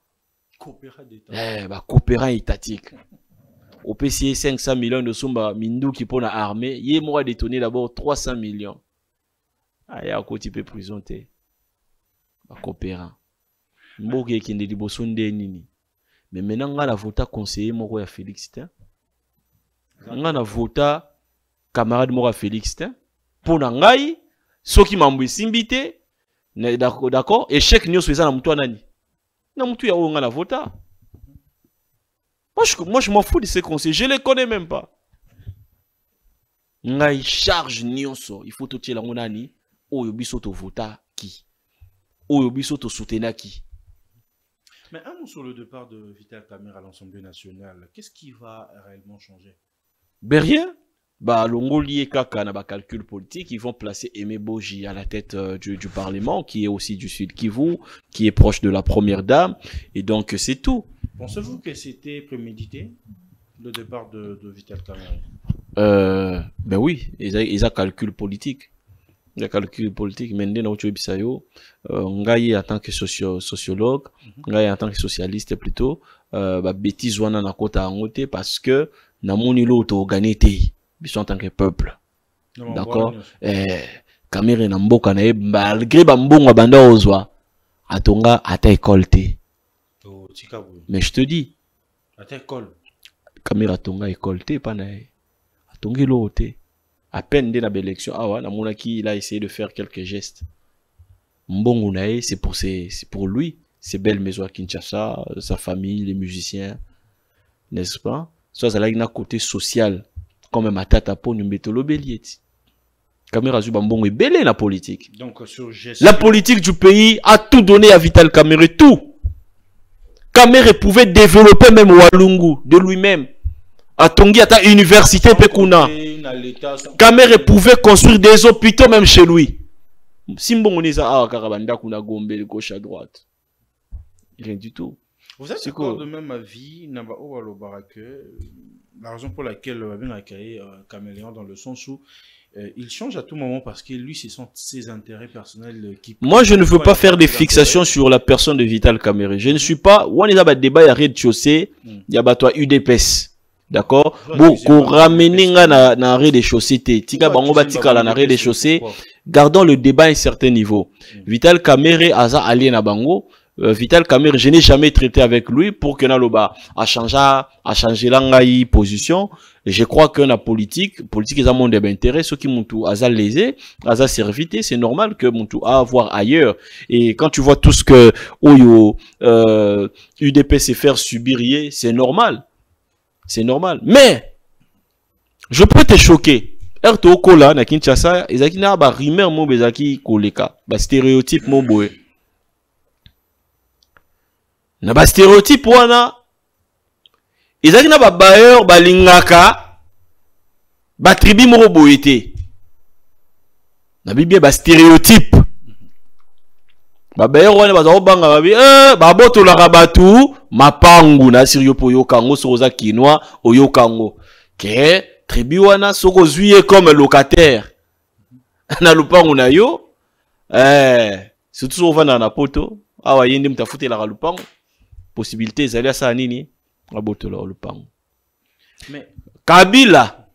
Coopérant d'État. Bah coopérant étatique. Au PCA 500 millions de sommes Mindou qui pour la armée, il m'aura détonné d'abord 300 millions. Ah, il y a un côté peu présenté. Bah coopérant. Mboge qui n'est pas sondé nini. Mais maintenant on a voté conseiller moi Félix Tin. On a voté camarade moi Félix Tin. Pour nangai, ceux qui m'ont simbité. D'accord, échec nous faisons na mtu nani na mtu ya onga na vota. Moi je m'en fous de ces conseils, je les connais même pas. Ngai charge nyonso, il faut te tirer la nani oyo biso to vota qui oyo biso to soutenir qui. Mais un mot sur le départ de Vital Kamerhe à l'Assemblée nationale, qu'est-ce qui va réellement changer? Ben rien. Bah, l'ongolier kaka na ba calcul politique, ils vont placer Aimé Boji à la tête du Parlement, qui est aussi du Sud Kivu, qui est proche de la première dame, et donc c'est tout. Pensez-vous que c'était prémédité, le départ de Vital Kamerhe? Ben oui, ils ont calcul politique. Ils ont calcul politique, mais nous, Ngaye en tant que sociologue, Ngaye en tant que socialiste plutôt, bah, bêtise wana na kota angote parce que na moni l'auto gagné en tant que peuple. D'accord? Kamerhe na mboka na malgré bambongo banda ozwa atonga ata école te. Mais je te dis, ata école. Kamerhe atonga école te pa na atongi lo te. À peine dès la élection awa na monaki il a essayé de faire quelques gestes. Mbongo na c'est pour lui, ses belles maisons à Kinshasa, sa famille, les musiciens. N'est-ce pas? Soit ça a côté social. Comme ma tata pour nous mettre le bélier. Kamerhe Zubambongo est belé la politique. Donc, la politique du pays a tout donné à Vital Kamerhe, tout. Kamerhe pouvait développer même Walungu de lui-même. À Tongi, à ta université Pekuna. Kamerhe pouvait construire des hôpitaux même chez lui. Simbongo Nisa a Karabanda Kuna Gombe de gauche à droite. Rien du tout. Vous êtes d'accord de même avis, Naba Owalo Barake, la raison pour laquelle on a créé Caméléon dans le sens où il change à tout moment parce que lui, ce sont ses intérêts personnels qui... Moi, je ne veux pas faire des fixations sur la personne de Vital Kamerhe. Je ne suis pas... On est à débat, il y a rez-de-chaussée, il y a toi UDPS. D'accord? Bon, qu'on ramène na rez-de-chaussée, tika bango batika la na rez-de-chaussée, gardons le débat à un certain niveau. Vital Kamerhe aza allié na bango. Vital Kamerhe, je n'ai jamais traité avec lui pour que Naloba a changé l'angaï position. Je crois que la politique est un monde d'intérêt. Ceux qui m'ont tout à lésé, à servité, c'est normal que mon tout à avoir ailleurs. Et quand tu vois tout ce que Oyo, UDP s'est faire subir, c'est normal. C'est normal. Mais, je peux te choquer. Erto Kola, na Kinshasa, ezaki na ba rumeur mo bezaki koleka, ba stéréotype mo boé. Na ba stéréotype wana ezaki na ba bailleur balingaka ba tribu moko boyete na bibia ba stéréotype Ba bayer wana baza obanga babi ba boto la rabatu mapangu na sirio po yokango soza kinwa oyokango ke tribu wana soko zuye comme locataire na lupangu na yo surtout so vana na poto awa yende mtafute la lupangu possibilité ezali asa nini ba boto la lupangu mais Kabila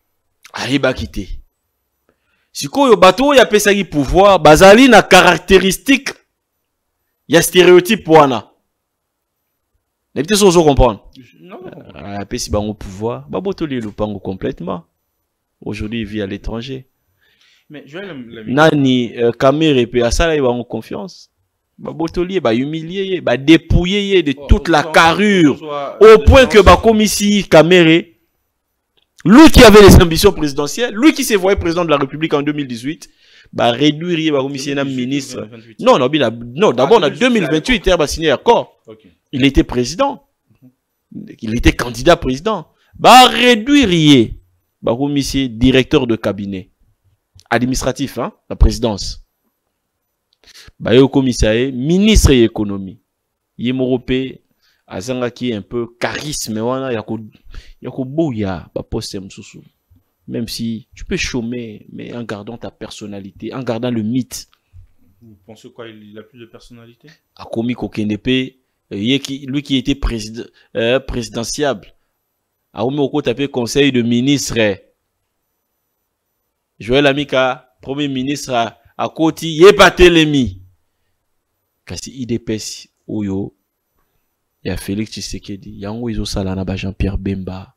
ayeba kité sikoyo bato ya pesaki pouvoir bazali na caractéristique ya stéréotype wana. N'habitez pas comprendre. non. Après si bango pouvoir, babotoli le pango complètement. Aujourd'hui il vit à l'étranger. Mais je vais Nani Kamere pe asala bango confiance. Babotoli ba humilier, ba dépouiller de toute la carrure au point que ba comme ici Kamere, lui qui avait les ambitions présidentielles, lui qui se voyait président de la République en 2018, bah réduire bah comme ici un ministre. Non, d'abord en 2028 il a signé l'accord. Okay. Il était président. Il était candidat président. Bah réduire bah comme ici directeur de cabinet administratif hein, la présidence. Bah yo commissaire ministre de l'économie. Yemorope azanga qui un peu charisme wana yako bouya ba poste msusu. Même si tu peux chômer, mais en gardant ta personnalité, en gardant le mythe. Vous pensez quoi? Il a plus de personnalité? Akomi Kokendepe, lui qui était présidentiable. Akomi Oko tapé conseil de ministre. Joël Amika, premier ministre à Koti, Yepatelemi. Kasi IDPS, Oyo, il y a Félix Tshisekedi, Yango Izo Salana, Jean-Pierre Bemba.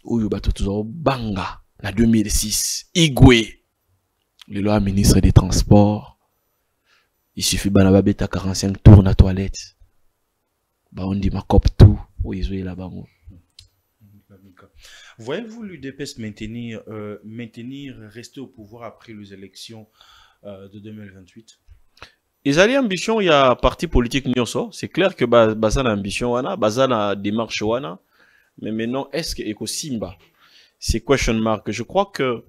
Oyo bato toujours banga na 2006 Igwe le loi ministre des transports il suffit bana beta 45 tours na toilette ba on dit ma cop tout oyo là bango. Voyez-vous l'UDPS maintenir rester au pouvoir après les élections de 2028? Ils avaient ambition, il y a parti politique nyonso, c'est clair que baza na ambition wana, baza na démarche wana. Mais maintenant, est-ce que Eko Simba, c'est question mark. Je crois que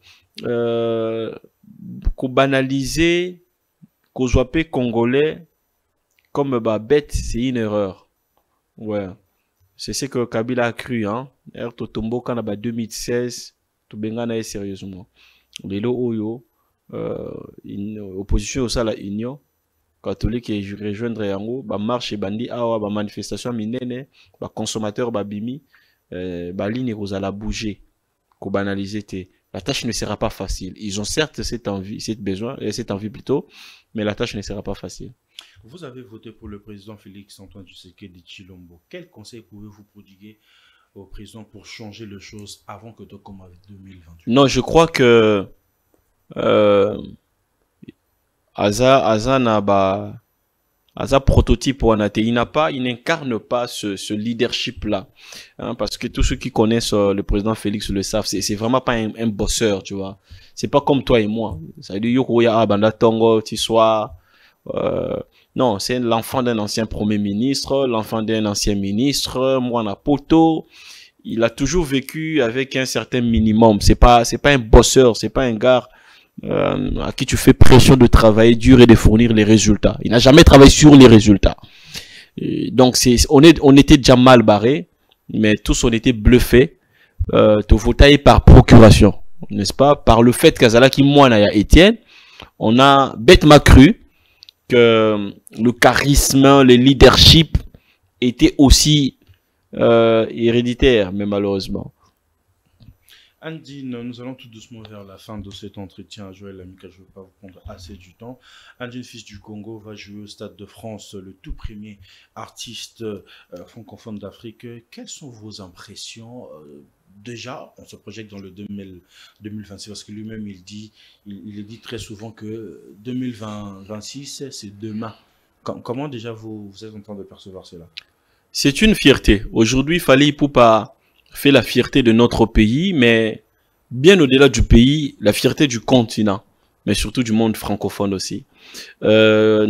qu'on banaliser, qu'on soit pas congolais comme bête, c'est une erreur. Ouais, c'est ce que Kabila a cru, hein. Er Totombo quand 2016, tout bengana sérieusement. Lelo oyo, une opposition au la union catholique et rejoindre yango, ba marche bandi awa, ba manifestation minene, ba consommateur ba bimi. Ligne la bouger, qu'on banaliser. La tâche ne sera pas facile. Ils ont certes cette envie, cette envie plutôt, mais la tâche ne sera pas facile. Vous avez voté pour le président Félix Antoine Tshisekedi Tshilombo. Quel conseil pouvez-vous prodiguer au président pour changer les choses avant que tout comme avec 2028? Non, je crois que Aza prototype il n'incarne pas ce leadership-là. Hein, parce que tous ceux qui connaissent le président Félix le savent, c'est vraiment pas un bosseur, tu vois. C'est pas comme toi et moi. Ça veut dire, Yoko ya Banda Tongo, tu sois, non, c'est l'enfant d'un ancien premier ministre, l'enfant d'un ancien ministre, moi, on a poto. Il a toujours vécu avec un certain minimum. C'est pas un bosseur, c'est pas un gars, à qui tu fais pression de travailler dur et de fournir les résultats. Il n'a jamais travaillé sur les résultats. Et donc on était déjà mal barré, mais tous on était bluffés. Te voter par procuration, n'est-ce pas? Par le fait qu'Azala qui moi n'a Étienne, on a bêtement cru que le charisme, le leadership était aussi héréditaire, mais malheureusement. Andine, nous allons tout doucement vers la fin de cet entretien. Joël Amika, je ne veux pas vous prendre assez du temps. Andine, fils du Congo, va jouer au Stade de France, le tout premier artiste francophone d'Afrique. Quelles sont vos impressions? Déjà, on se projette dans le 2026 parce que lui-même, il dit très souvent que 2026, c'est demain. Comment déjà vous êtes en train de percevoir cela? C'est une fierté. Aujourd'hui, Fally Ipupa fait la fierté de notre pays, mais bien au-delà du pays, la fierté du continent, mais surtout du monde francophone aussi. Le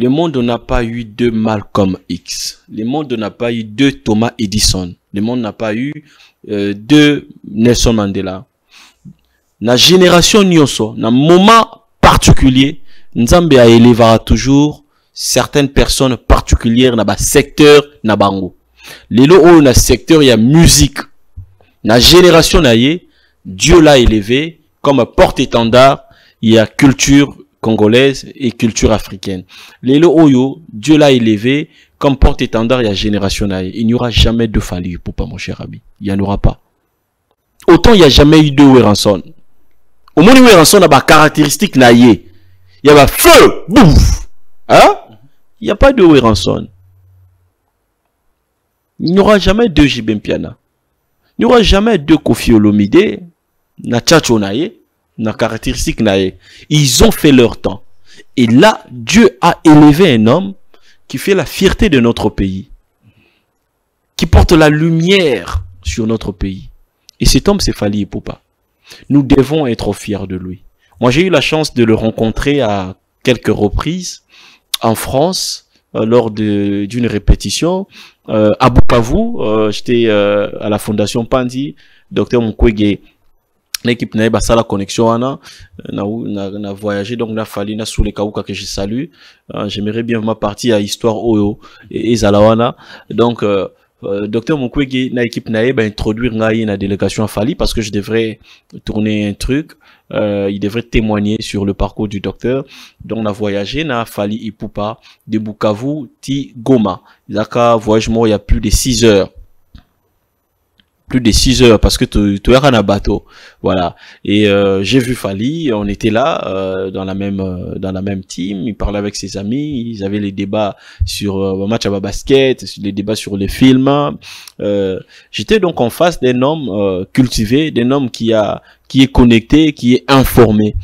monde n'a pas eu deux Malcolm X. Le monde n'a pas eu deux Thomas Edison. Le monde n'a pas eu deux Nelson Mandela. na génération nyonso, na moment particulier, Nzambe a élevera toujours certaines personnes particulières na ba secteur na bango. Lelo o na secteur ya musique, na génération na ye, Dieu l'a élevé comme porte-étendard, il y a culture congolaise et culture africaine. Lelo oyo, Dieu l'a élevé comme porte-étendard, il y a génération na ye. Il n'y aura jamais de Fally Ipupa, mon cher ami. Il n'y en aura pas. Autant il n'y a jamais eu de Weranson. Au moins Weranson a des caractéristiques na ye. Il y a feu, bouf. Hein? Il n'y a pas de Weranson. Il n'y aura jamais de Jibem Piana. Il n'y aura jamais de Kofi Olomide, na Tchatcho Naye, na caractéristique Naye. Ils ont fait leur temps. Et là, Dieu a élevé un homme qui fait la fierté de notre pays, qui porte la lumière sur notre pays. Et cet homme, c'est Fally Ipupa. Nous devons être fiers de lui. Moi, j'ai eu la chance de le rencontrer à quelques reprises en France, lors d'une répétition. À Bukavu, j'étais à la fondation Pandi, Dr Mukwege, l'équipe n'a pas la connexion, na voyagé, donc na fallu na sous les Kauka que je salue. J'aimerais bien ma partie à Histoire Oyo et Zalawana. Donc, Dr Mukwege, na équipe n'a pas introduire na délégation à Fally parce que je devrais tourner un truc. Il devrait témoigner sur le parcours du docteur. Donc, on a voyagé, on a Fally Ipupa de Bukavu, ti Goma. Zaka voyage moi il y a plus de 6 heures. Plus de 6 heures parce que tu es un bateau. Voilà. Et j'ai vu Fally, on était là dans la même team, il parlait avec ses amis, ils avaient les débats sur le match à basket, les débats sur les films. J'étais donc en face d'un homme cultivé, d'un homme qui est connecté, qui est informé.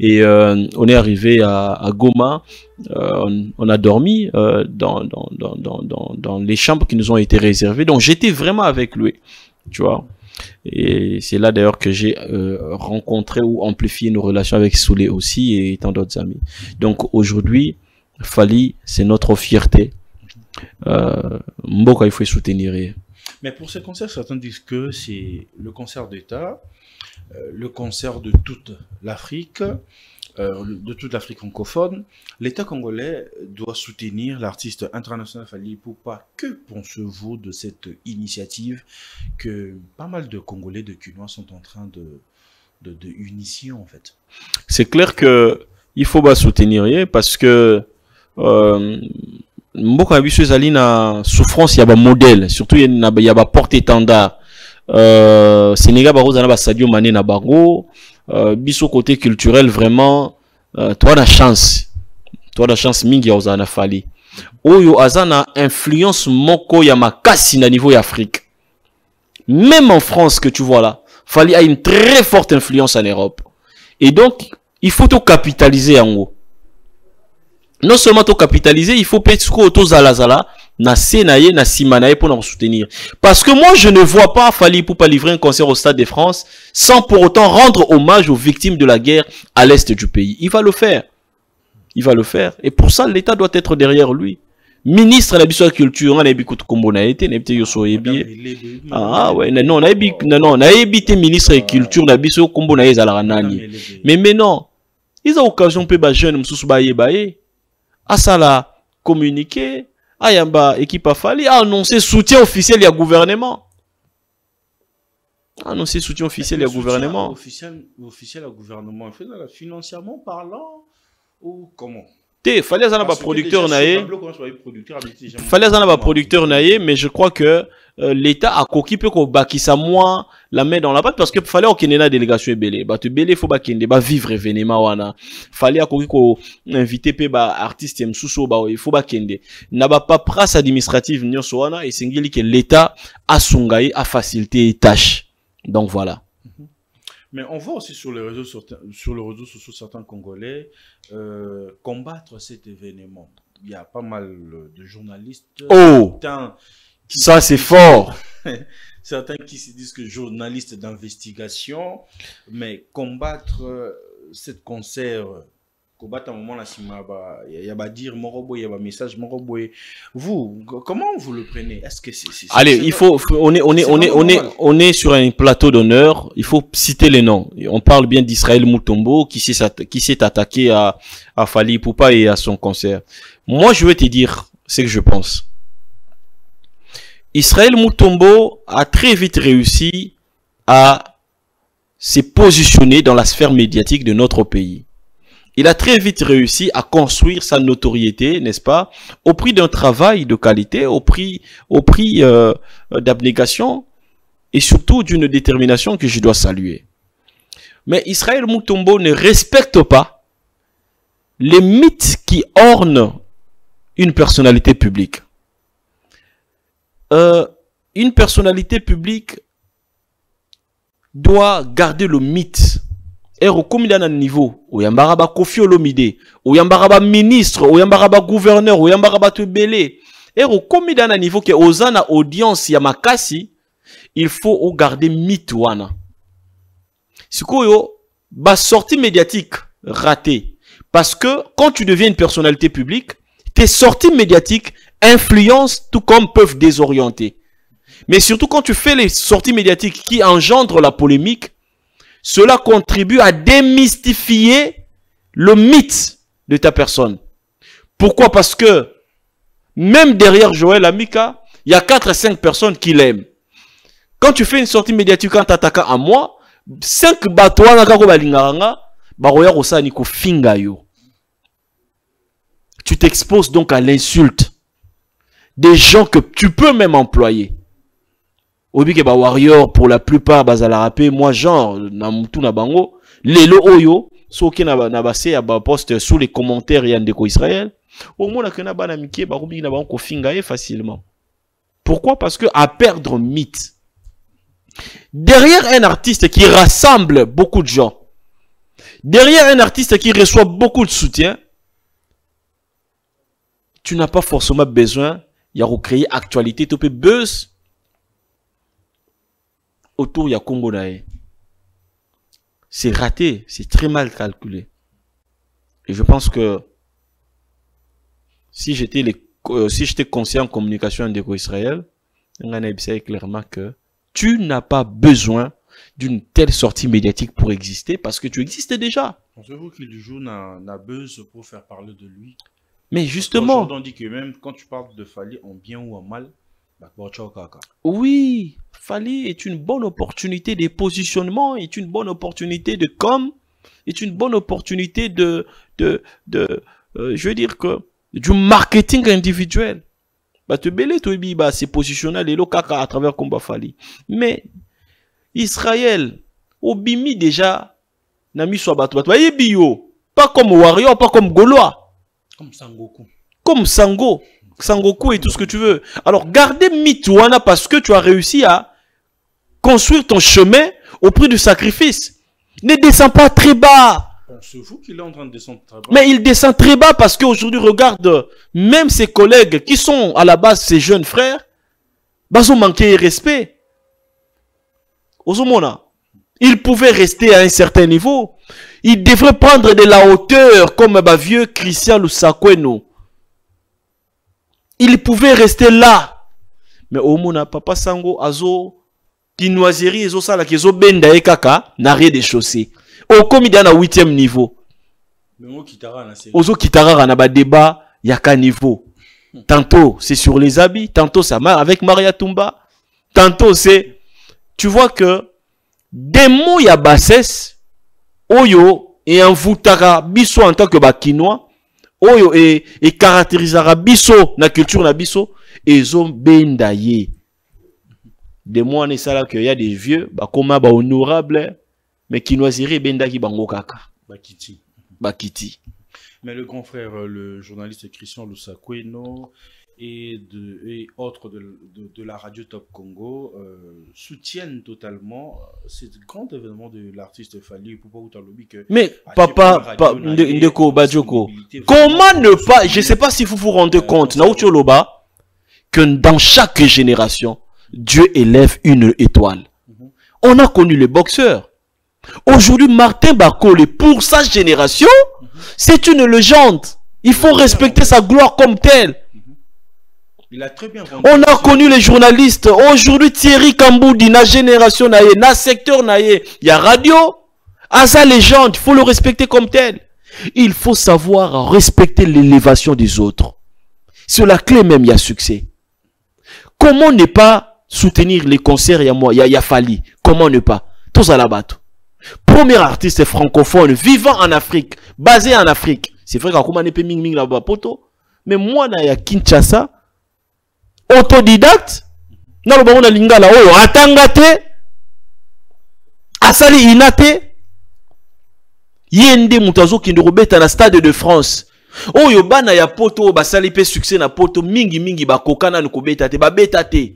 Et on est arrivé à Goma, on a dormi dans les chambres qui nous ont été réservées. Donc j'étais vraiment avec lui. Tu vois, et c'est là d'ailleurs que j'ai rencontré ou amplifié nos relations avec Soulé aussi et tant d'autres amis. Donc aujourd'hui, Fally, c'est notre fierté. Mboka, il faut soutenir. Mais pour ce concert, certains disent que c'est le concert d'État, le concert de toute l'Afrique, francophone. L'État congolais doit soutenir l'artiste international Fally Ipupa. Que pensez-vous de cette initiative que pas mal de Congolais, de Cunois sont en train de unifier en fait? C'est clair que il faut pas soutenir parce que mboka biso ezali na souffrance, il y a un modèle, surtout il y a un porte-étendard. Sénégal baroza na ba Sadio Mané na bango. Biso côté culturel vraiment toi la chance mingi ya na Fally oyo azana influence moko ya makasi na niveau d'Afrique. Même en France que tu vois là, Fally a une très forte influence en Europe. Et donc il faut tout capitaliser en haut. Non seulement tout capitaliser, il faut peut-être auto zala na senaye na simanaye pour nous soutenir. Parce que moi je ne vois pas Fally Ipupa livrer un concert au Stade de France sans pour autant rendre hommage aux victimes de la guerre à l'est du pays. Il va le faire. Il va le faire. Et pour ça l'État doit être derrière lui. Ministre de la culture, on aébité combo na été, na yoso ébi. Ah ouais, non, na évité ministre de la culture na biso combo na ezala nani. Mais non, ils ont occasion pe ba jeune msusu ba yebaye. Asala communiquer. Ayamba équipe a Fally a annoncé soutien officiel du gouvernement. Annoncé soutien officiel du gouvernement. Officiel au gouvernement, financièrement parlant ou comment? Fally a un producteur naé. Fally a un producteur naé, mais je crois que l'État a coquille peu qu'au bakisa moi la main dans la pâte parce que Fally aucune na délégation belé. Bah tu belé faut bakinde ba vivre événement wana. Fally a coquille ko invité pe ba artiste msuso ba il faut bakinde. Na ba pas prasse administrative nyonso wana et singili que l'État a songaï a facilité les tâches. Donc voilà. Mais on voit aussi sur les réseaux sociaux certains Congolais combattre cet événement. Il y a pas mal de journalistes. Oh, ça c'est fort. Certains qui se disent que journalistes d'investigation, mais combattre cet concert Vous, comment vous le prenez? Est-ce que c'est allez, il faut, on est sur un plateau d'honneur. Il faut citer les noms. On parle bien d'Israël Mutombo qui s'est attaqué à Fally Ipupa et à son concert. Moi, je vais te dire ce que je pense. Israël Mutombo a très vite réussi à se positionner dans la sphère médiatique de notre pays. Il a très vite réussi à construire sa notoriété, n'est-ce pas, au prix d'un travail de qualité, au prix d'abnégation et surtout d'une détermination que je dois saluer. Mais Israël Mutombo ne respecte pas les mythes qui ornent une personnalité publique. Une personnalité publique doit garder le mythe. Et au combien niveau, ou yambaraba Kofi Olomide, ou yambaraba ministre, ou yambaraba gouverneur, ou yambaraba Tebele. Et au combien niveau que ozana audience yamakasi, il faut garder mythe wana. Sikoyo, ba sortie médiatique ratée. Parce que quand tu deviens une personnalité publique, tes sorties médiatiques influencent tout comme peuvent désorienter. Mais surtout quand tu fais les sorties médiatiques qui engendrent la polémique, cela contribue à démystifier le mythe de ta personne. Pourquoi? Parce que même derrière Joël Amika, il y a 4 à 5 personnes qui l'aiment. Quand tu fais une sortie médiatique en t'attaquant à moi, 5 batouana kako balinganga, baroya rosa niko finga yo. Tu t'exposes donc à l'insulte des gens que tu peux même employer. Obi ke ba warrior pour la plupart bazala rapé moi genre na mutu na bango lelo oyo soki na base ya ba poste sous les commentaires ya ndeko Israël au moins na bana mikie ba rubi na bango finga facilement. Pourquoi? Parce que à perdre mythe. Derrière un artiste qui rassemble beaucoup de gens, derrière un artiste qui reçoit beaucoup de soutien, tu n'as pas forcément besoin de recréer actualité, tu peux buzz autour de Congo Nae. C'est raté, c'est très mal calculé. Et je pense que si j'étais conseiller en communication d'Éco-Israël, on a dit clairement que tu n'as pas besoin d'une telle sortie médiatique pour exister parce que tu existes déjà. Pensez-vous qu'il joue na buzz pour faire parler de lui? Mais justement, on dit que même quand tu parles de Fally en bien ou en mal, oui, Fally est une bonne opportunité de positionnement, est une bonne opportunité de com, est une bonne opportunité je veux dire que du marketing individuel. Bah te belé to bi bah c'est positionner les kaka à travers combat Fally. Mais Israël obimi déjà nami so bato bio, pas comme Warrior, pas comme Gaulois, comme Sangoku. Comme Sangoku et tout ce que tu veux. Alors, gardez Mitouana parce que tu as réussi à construire ton chemin au prix du sacrifice. Ne descends pas très bas. C'est vous qu'il est en train de descendre très bas. Mais il descend très bas parce qu'aujourd'hui, regarde, même ses collègues qui sont à la base ses jeunes frères, ils ont manqué de respect. Ozomona, il pouvait rester à un certain niveau. Il devrait prendre de la hauteur comme vieux Christian Lusakweno. Il pouvait rester là. Mais au mona papa sango azo kinoiserie ezo sala kezo benda e kaka n'a rien de chaussé. Au comme il est à 8e niveau. Ozo kitara na ba débat yaka niveau. Tantôt c'est sur les habits, tantôt ça avec Maria Tumba, tantôt c'est tu vois que des mots ya bassesse oyo et en voutara biso en tant que bakinois oyo et caractérisera biso na culture na biso ezo benda ye. De moi on est ça là que y a des vieux ba koma ba honorable mais qui noiserie benda ki bango kaka bakiti. Mais le grand frère le journaliste Christian Lusakweno et autres de la radio Top Congo soutiennent totalement ce grand événement de l'artiste Fally Ipupa Utalobi que mais papa Ndeko Badioko, comment ne pas, je sais pas si vous vous rendez compte Naoutioloba que dans chaque génération Dieu élève une étoile. On a connu les boxeurs. Aujourd'hui Martin Bakole pour sa génération C'est une légende. Il faut respecter sa gloire comme telle. Il a très bien vendu. On a connu les journalistes. Aujourd'hui, Thierry Kamboudi, na génération naïe, na secteur naïe, il y a radio. À sa légende, il faut le respecter comme tel. Il faut savoir respecter l'élévation des autres. C'est la clé même, il y a succès. Comment ne pas soutenir les concerts, il y a Fali. Comment ne pas? Tous à la batte. Premier artiste francophone vivant en Afrique, basé en Afrique. C'est vrai qu'on n'est pas ming là-bas, poto. Mais moi, il y a Kinshasa, autodidacte, na lobango na lingala oyo atangate, asali inate, yende mutazo kinde robeta na Stade de France. Oyo bana ya poto basali pe succès na poto mingi bakokana ni kobeta te babeta te.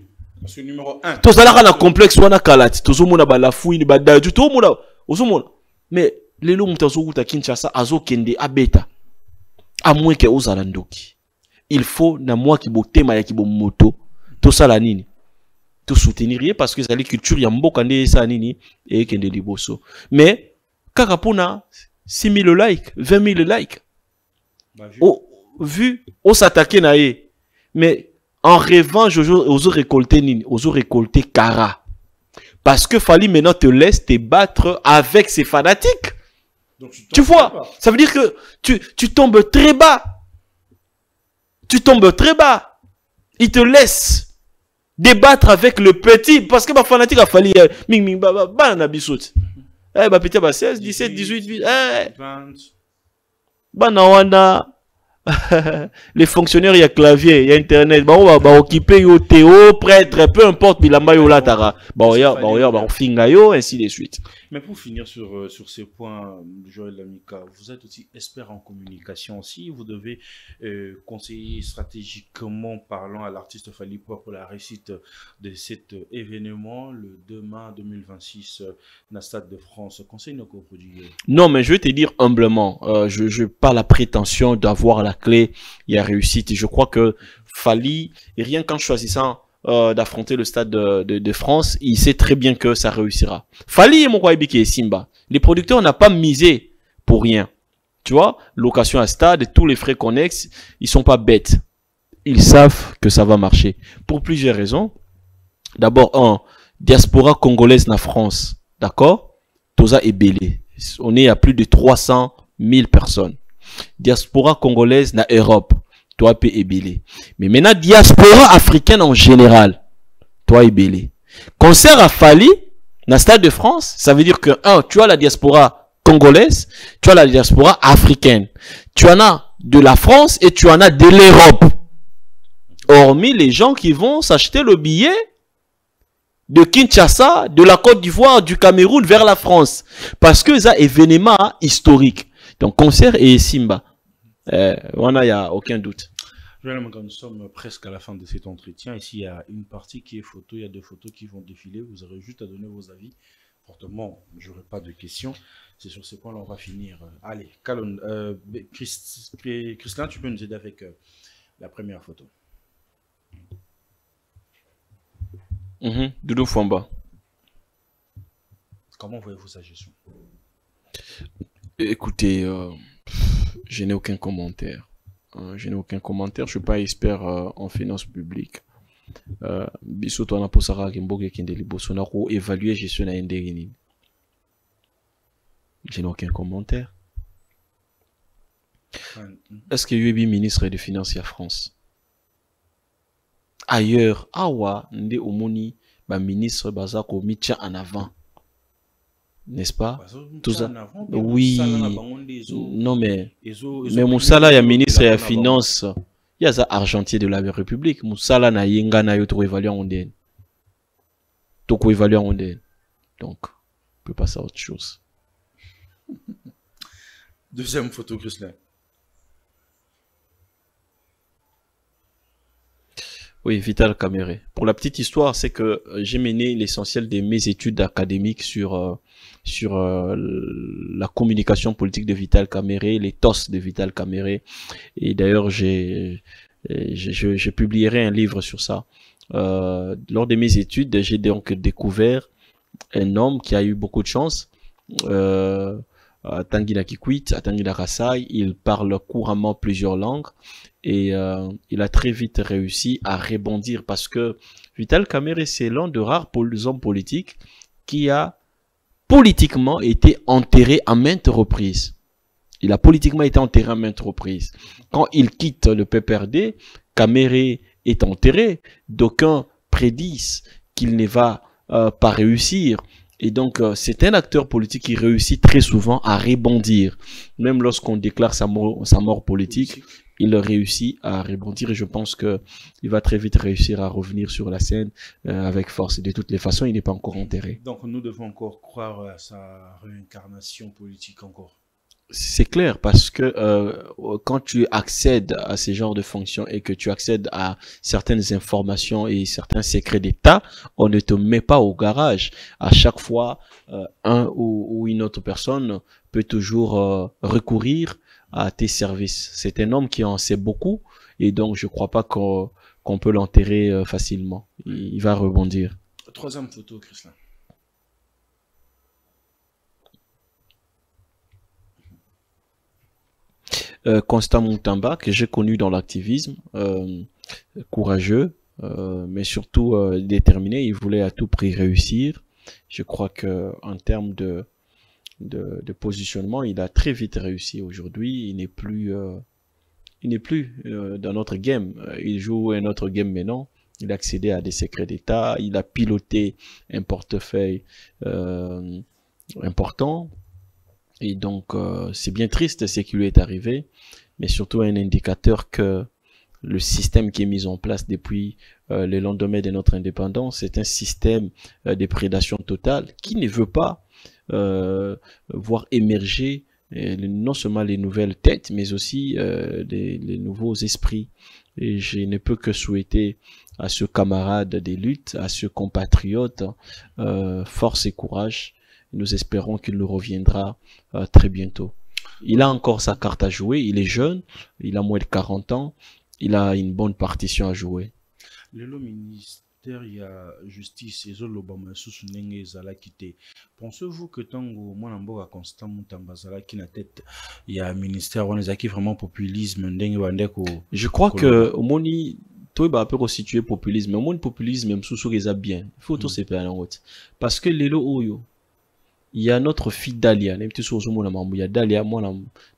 C'est numéro 1. Tozalaka na complexe wana kalati, tozomona balafouine badaju tozomona, ozomona. Mais lelo mutazo kuta Kinshasa azokende abeta. À moins que ozala ndoki. Il faut na moi ki botema ya ki bo moto to sala nini to soutenir parce que ça la culture ya mboka nde sa nini et kende liboso. Mais kaka pona 6000 likes, 20000 likes. Vu on s'attaquer na ye. Mais en rêvant ozo récolter nini, ozo récolter kara. Parce que Fali maintenant te laisse te battre avec ses fanatiques. Donc, tu vois, ça veut dire que tu tombes très bas. Tu tombes très bas. Il te laisse débattre avec le petit. Parce que ma fanatique a fallu. Ming, bah, bisous. Eh, bah, petit, bah, 16, 17, 18, 20. Bah, na les fonctionnaires, il y a clavier, il y a internet. Bah, on va occuper yo Théo, prêtre, peu importe, bilamba yo la tara. Bah, on finga yo, ainsi de suite. Mais pour finir sur ces points, Joël Lamika, vous êtes aussi expert en communication aussi. Vous devez conseiller stratégiquement parlant à l'artiste Fally pour la réussite de cet événement le 2 mars 2026 na Stade de France. Conseil nos coproduits. Non, mais je vais te dire humblement, je n'ai pas la prétention d'avoir la clé et la réussite. Et je crois que Fally, et rien qu'en choisissant d'affronter le Stade de France, il sait très bien que ça réussira. Fally et Mokwaibiki et Simba, les producteurs n'ont pas misé pour rien. Tu vois, location à stade, tous les frais connexes, ils sont pas bêtes. Ils savent que ça va marcher. Pour plusieurs raisons. D'abord, diaspora congolaise na France. D'accord? Toza et Belé. On est à plus de 300 000 personnes. Diaspora congolaise na Europe. Toi et Belé. Mais maintenant, diaspora africaine en général. Toi et Belé. Concert à Fally, dans le Stade de France, ça veut dire que, tu as la diaspora congolaise, tu as la diaspora africaine. Tu en as de la France et tu en as de l'Europe. Hormis les gens qui vont s'acheter le billet de Kinshasa, de la Côte d'Ivoire, du Cameroun vers la France. Parce que c'est un événement historique. Donc, concert et Simba. Il n'y a aucun doute. Nous sommes presque à la fin de cet entretien. Ici, il y a une partie qui est photo. Il y a deux photos qui vont défiler. Vous aurez juste à donner vos avis. Fortement, je n'aurai pas de questions. C'est sur ce point-là on va finir. Allez, Calon, Christian, tu peux nous aider avec la première photo. Doudou Famba. Comment voyez-vous sa gestion? Écoutez, je n'ai aucun commentaire. Je n'ai aucun commentaire. Je ne suis pas expert en finances publiques. Bisoto na posara kimboge kindeli bosona ko évaluer gestion na ndegini. Je n'ai aucun commentaire. Est-ce que Yuebi ministre des Finances à France? Ailleurs, awa nde omoni ba ministre bazako mitcha en avant. N'est-ce pas? Tout ça. Oui. Non mais Moussala ya ministre ya finance, il y a ça argentier de la République. Moussala na yenga na yo to évaluer en den. To ko évaluer en den. Donc, on peut passer à autre chose. Deuxième photo, Christian. Oui, Vital Caméré. Pour la petite histoire, c'est que j'ai mené l'essentiel de mes études académiques sur la communication politique de Vital Caméré, les TOS de Vital Caméré. Et d'ailleurs, je publierai un livre sur ça. Lors de mes études, j'ai donc découvert un homme qui a eu beaucoup de chance. Tanguy Kikwit, à Tanguy Kassai, il parle couramment plusieurs langues et il a très vite réussi à rebondir parce que Vital Kamerhe, c'est l'un de rares hommes politiques qui a politiquement été enterré à maintes reprises. Il a politiquement été enterré à maintes reprises. Quand il quitte le PPRD, Kamerhe est enterré. D'aucuns prédisent qu'il ne va pas réussir. Et donc, c'est un acteur politique qui réussit très souvent à rebondir. Même lorsqu'on déclare sa mort politique, il réussit à rebondir et je pense que il va très vite réussir à revenir sur la scène avec force. Et de toutes les façons, il n'est pas encore enterré. Donc, nous devons encore croire à sa réincarnation politique encore. C'est clair parce que quand tu accèdes à ces genres de fonctions et que tu accèdes à certaines informations et certains secrets d'État, on ne te met pas au garage. À chaque fois, un ou une autre personne peut toujours recourir à tes services. C'est un homme qui en sait beaucoup et donc je crois pas qu'on peut l'enterrer facilement. Il va rebondir. Troisième photo, Christian. Constant Moutamba, que j'ai connu dans l'activisme, courageux, mais surtout déterminé. Il voulait à tout prix réussir. Je crois que en termes de positionnement, il a très vite réussi aujourd'hui. Il n'est plus dans notre game. Il joue un autre game maintenant. Il a accédé à des secrets d'État. Il a piloté un portefeuille important. Et donc, c'est bien triste ce qui lui est arrivé, mais surtout un indicateur que le système qui est mis en place depuis le lendemain de notre indépendance, c'est un système de prédation totale qui ne veut pas voir émerger non seulement les nouvelles têtes, mais aussi les nouveaux esprits. Et je ne peux que souhaiter à ce camarade des luttes, à ce compatriote, force et courage. Nous espérons qu'il nous reviendra très bientôt. Il a encore sa carte à jouer, il est jeune, il a moins de 40 ans, il a une bonne partition à jouer. Le ministère, il y a justice et l'Obama sous Zala quitté. Pensez-vous que tango Mwanamboga Constant Moutamba Zala qui na tête, il y a un ministère où on est vraiment populisme, je crois que au moni toi il va peu situer populisme, mais au moins populisme même sous les bien. Il faut tout séparer en route parce que les oyo il y a notre fille Dalia, n'importe sur ce moment il y a Dalia, moi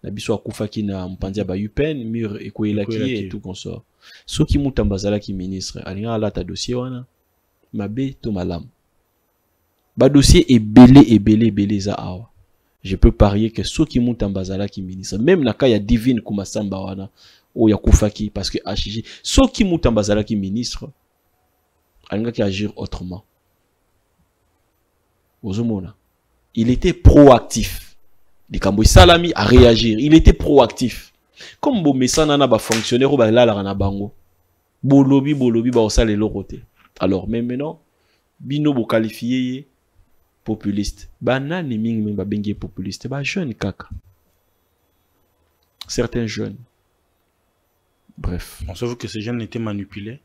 na biso akufaki na mpandia ba UPN mur ekoyelaki et tout comme ça. Ceux qui Moutamba Zala qui ministre, alinga ala ta dossier wana mabe to malam. Ba dossier est belé za awa. Je peux parier que ceux qui Moutamba Zala qui ministre, même na kaya divine kumasamba wana o ya kufaki parce que HJ, ceux qui Moutamba Zala qui ministre, alinga qui agir autrement. Ozomona. Il était proactif. Les Kamboy Salami à réagir. Il était proactif. Comme Bomé Sanana ba fonctionnaire ou ba la na bango. Bolobi ba osale loroté. Alors même maintenant, bino bo qualifié populiste. Ba nani mingi ba bengi populiste. Ba jeune kaka. Certains jeunes. Bref. On se voit que ces jeunes étaient manipulés.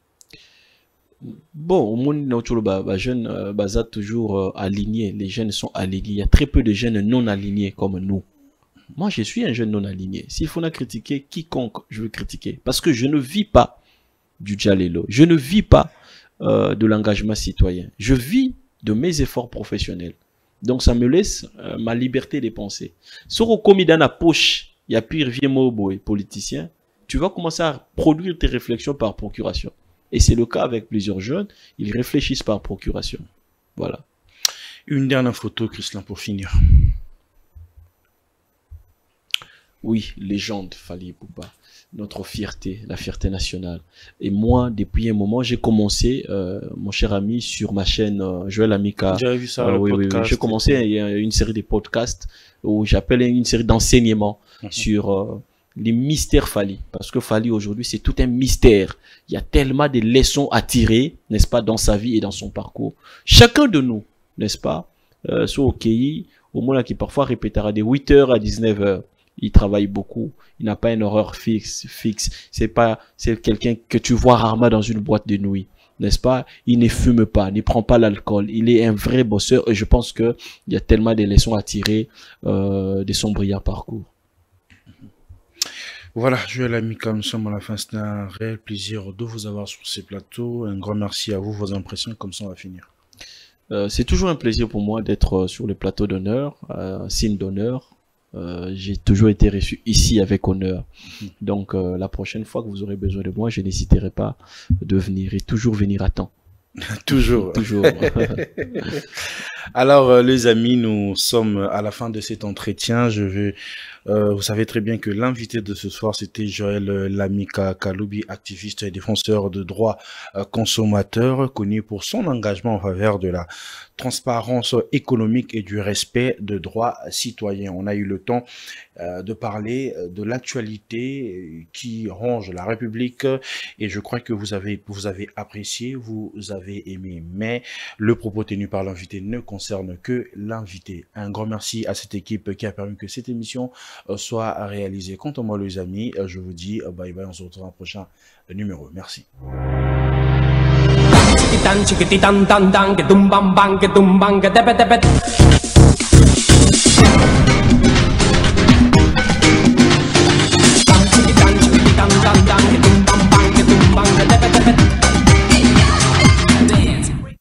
Bon, au monde, les jeunes basent toujours alignés. Les jeunes sont alignés. Il y a très peu de jeunes non alignés comme nous. Moi, je suis un jeune non aligné. S'il faut critiquer quiconque, je veux critiquer. Parce que je ne vis pas du Djalelo. Je ne vis pas de l'engagement citoyen. Je vis de mes efforts professionnels. Donc, ça me laisse ma liberté de penser. Sur au commis dans la poche, il y a pire vieux mot politicien. Tu vas commencer à produire tes réflexions par procuration. Et c'est le cas avec plusieurs jeunes, ils réfléchissent par procuration. Voilà. Une dernière photo, Christian, pour finir. Oui, légende, Fally Ipupa. Notre fierté, la fierté nationale. Et moi, depuis un moment, j'ai commencé, mon cher ami, sur ma chaîne Joël Amika. J'avais vu ça, le podcast. Oui. J'ai commencé une série de podcasts où j'appelle une série d'enseignements sur les mystères Fally. Parce que Fally, aujourd'hui, c'est tout un mystère. Il y a tellement de leçons à tirer, n'est-ce pas, dans sa vie et dans son parcours. Chacun de nous, n'est-ce pas, sur OKI, au moins qui parfois répétera de 8h à 19h. Il travaille beaucoup. Il n'a pas un horaire fixe. C'est quelqu'un que tu vois rarement dans une boîte de nuit. n'est-ce pas? Il ne fume pas, ne prend pas l'alcool. Il est un vrai bosseur et je pense que il y a tellement de leçons à tirer de son brillant parcours. Voilà, Joël Amika, nous sommes à la fin. C'est un réel plaisir de vous avoir sur ces plateaux. Un grand merci à vous, vos impressions, comme ça on va finir. C'est toujours un plaisir pour moi d'être sur le plateau d'honneur, signe d'honneur. J'ai toujours été reçu ici avec honneur. Donc la prochaine fois que vous aurez besoin de moi, je n'hésiterai pas de venir et toujours venir à temps. Toujours. Toujours. Alors, les amis, nous sommes à la fin de cet entretien. Vous savez très bien que l'invité de ce soir, c'était Joël Lamika Kaloubi, activiste et défenseur de droits consommateurs, connu pour son engagement en faveur de la transparence économique et du respect de droits citoyens. On a eu le temps de parler de l'actualité qui ronge la République et je crois que vous avez apprécié, vous avez aimé. Mais le propos tenu par l'invité ne concerne que l'invité. Un grand merci à cette équipe qui a permis que cette émission soit réalisée. Quant à moi, les amis, je vous dis bye bye, on se retrouve dans un prochain numéro. Merci. Chiquitan, chiquititan, tan, tan, que tumban, ban, que tumban, que tepe, tepe.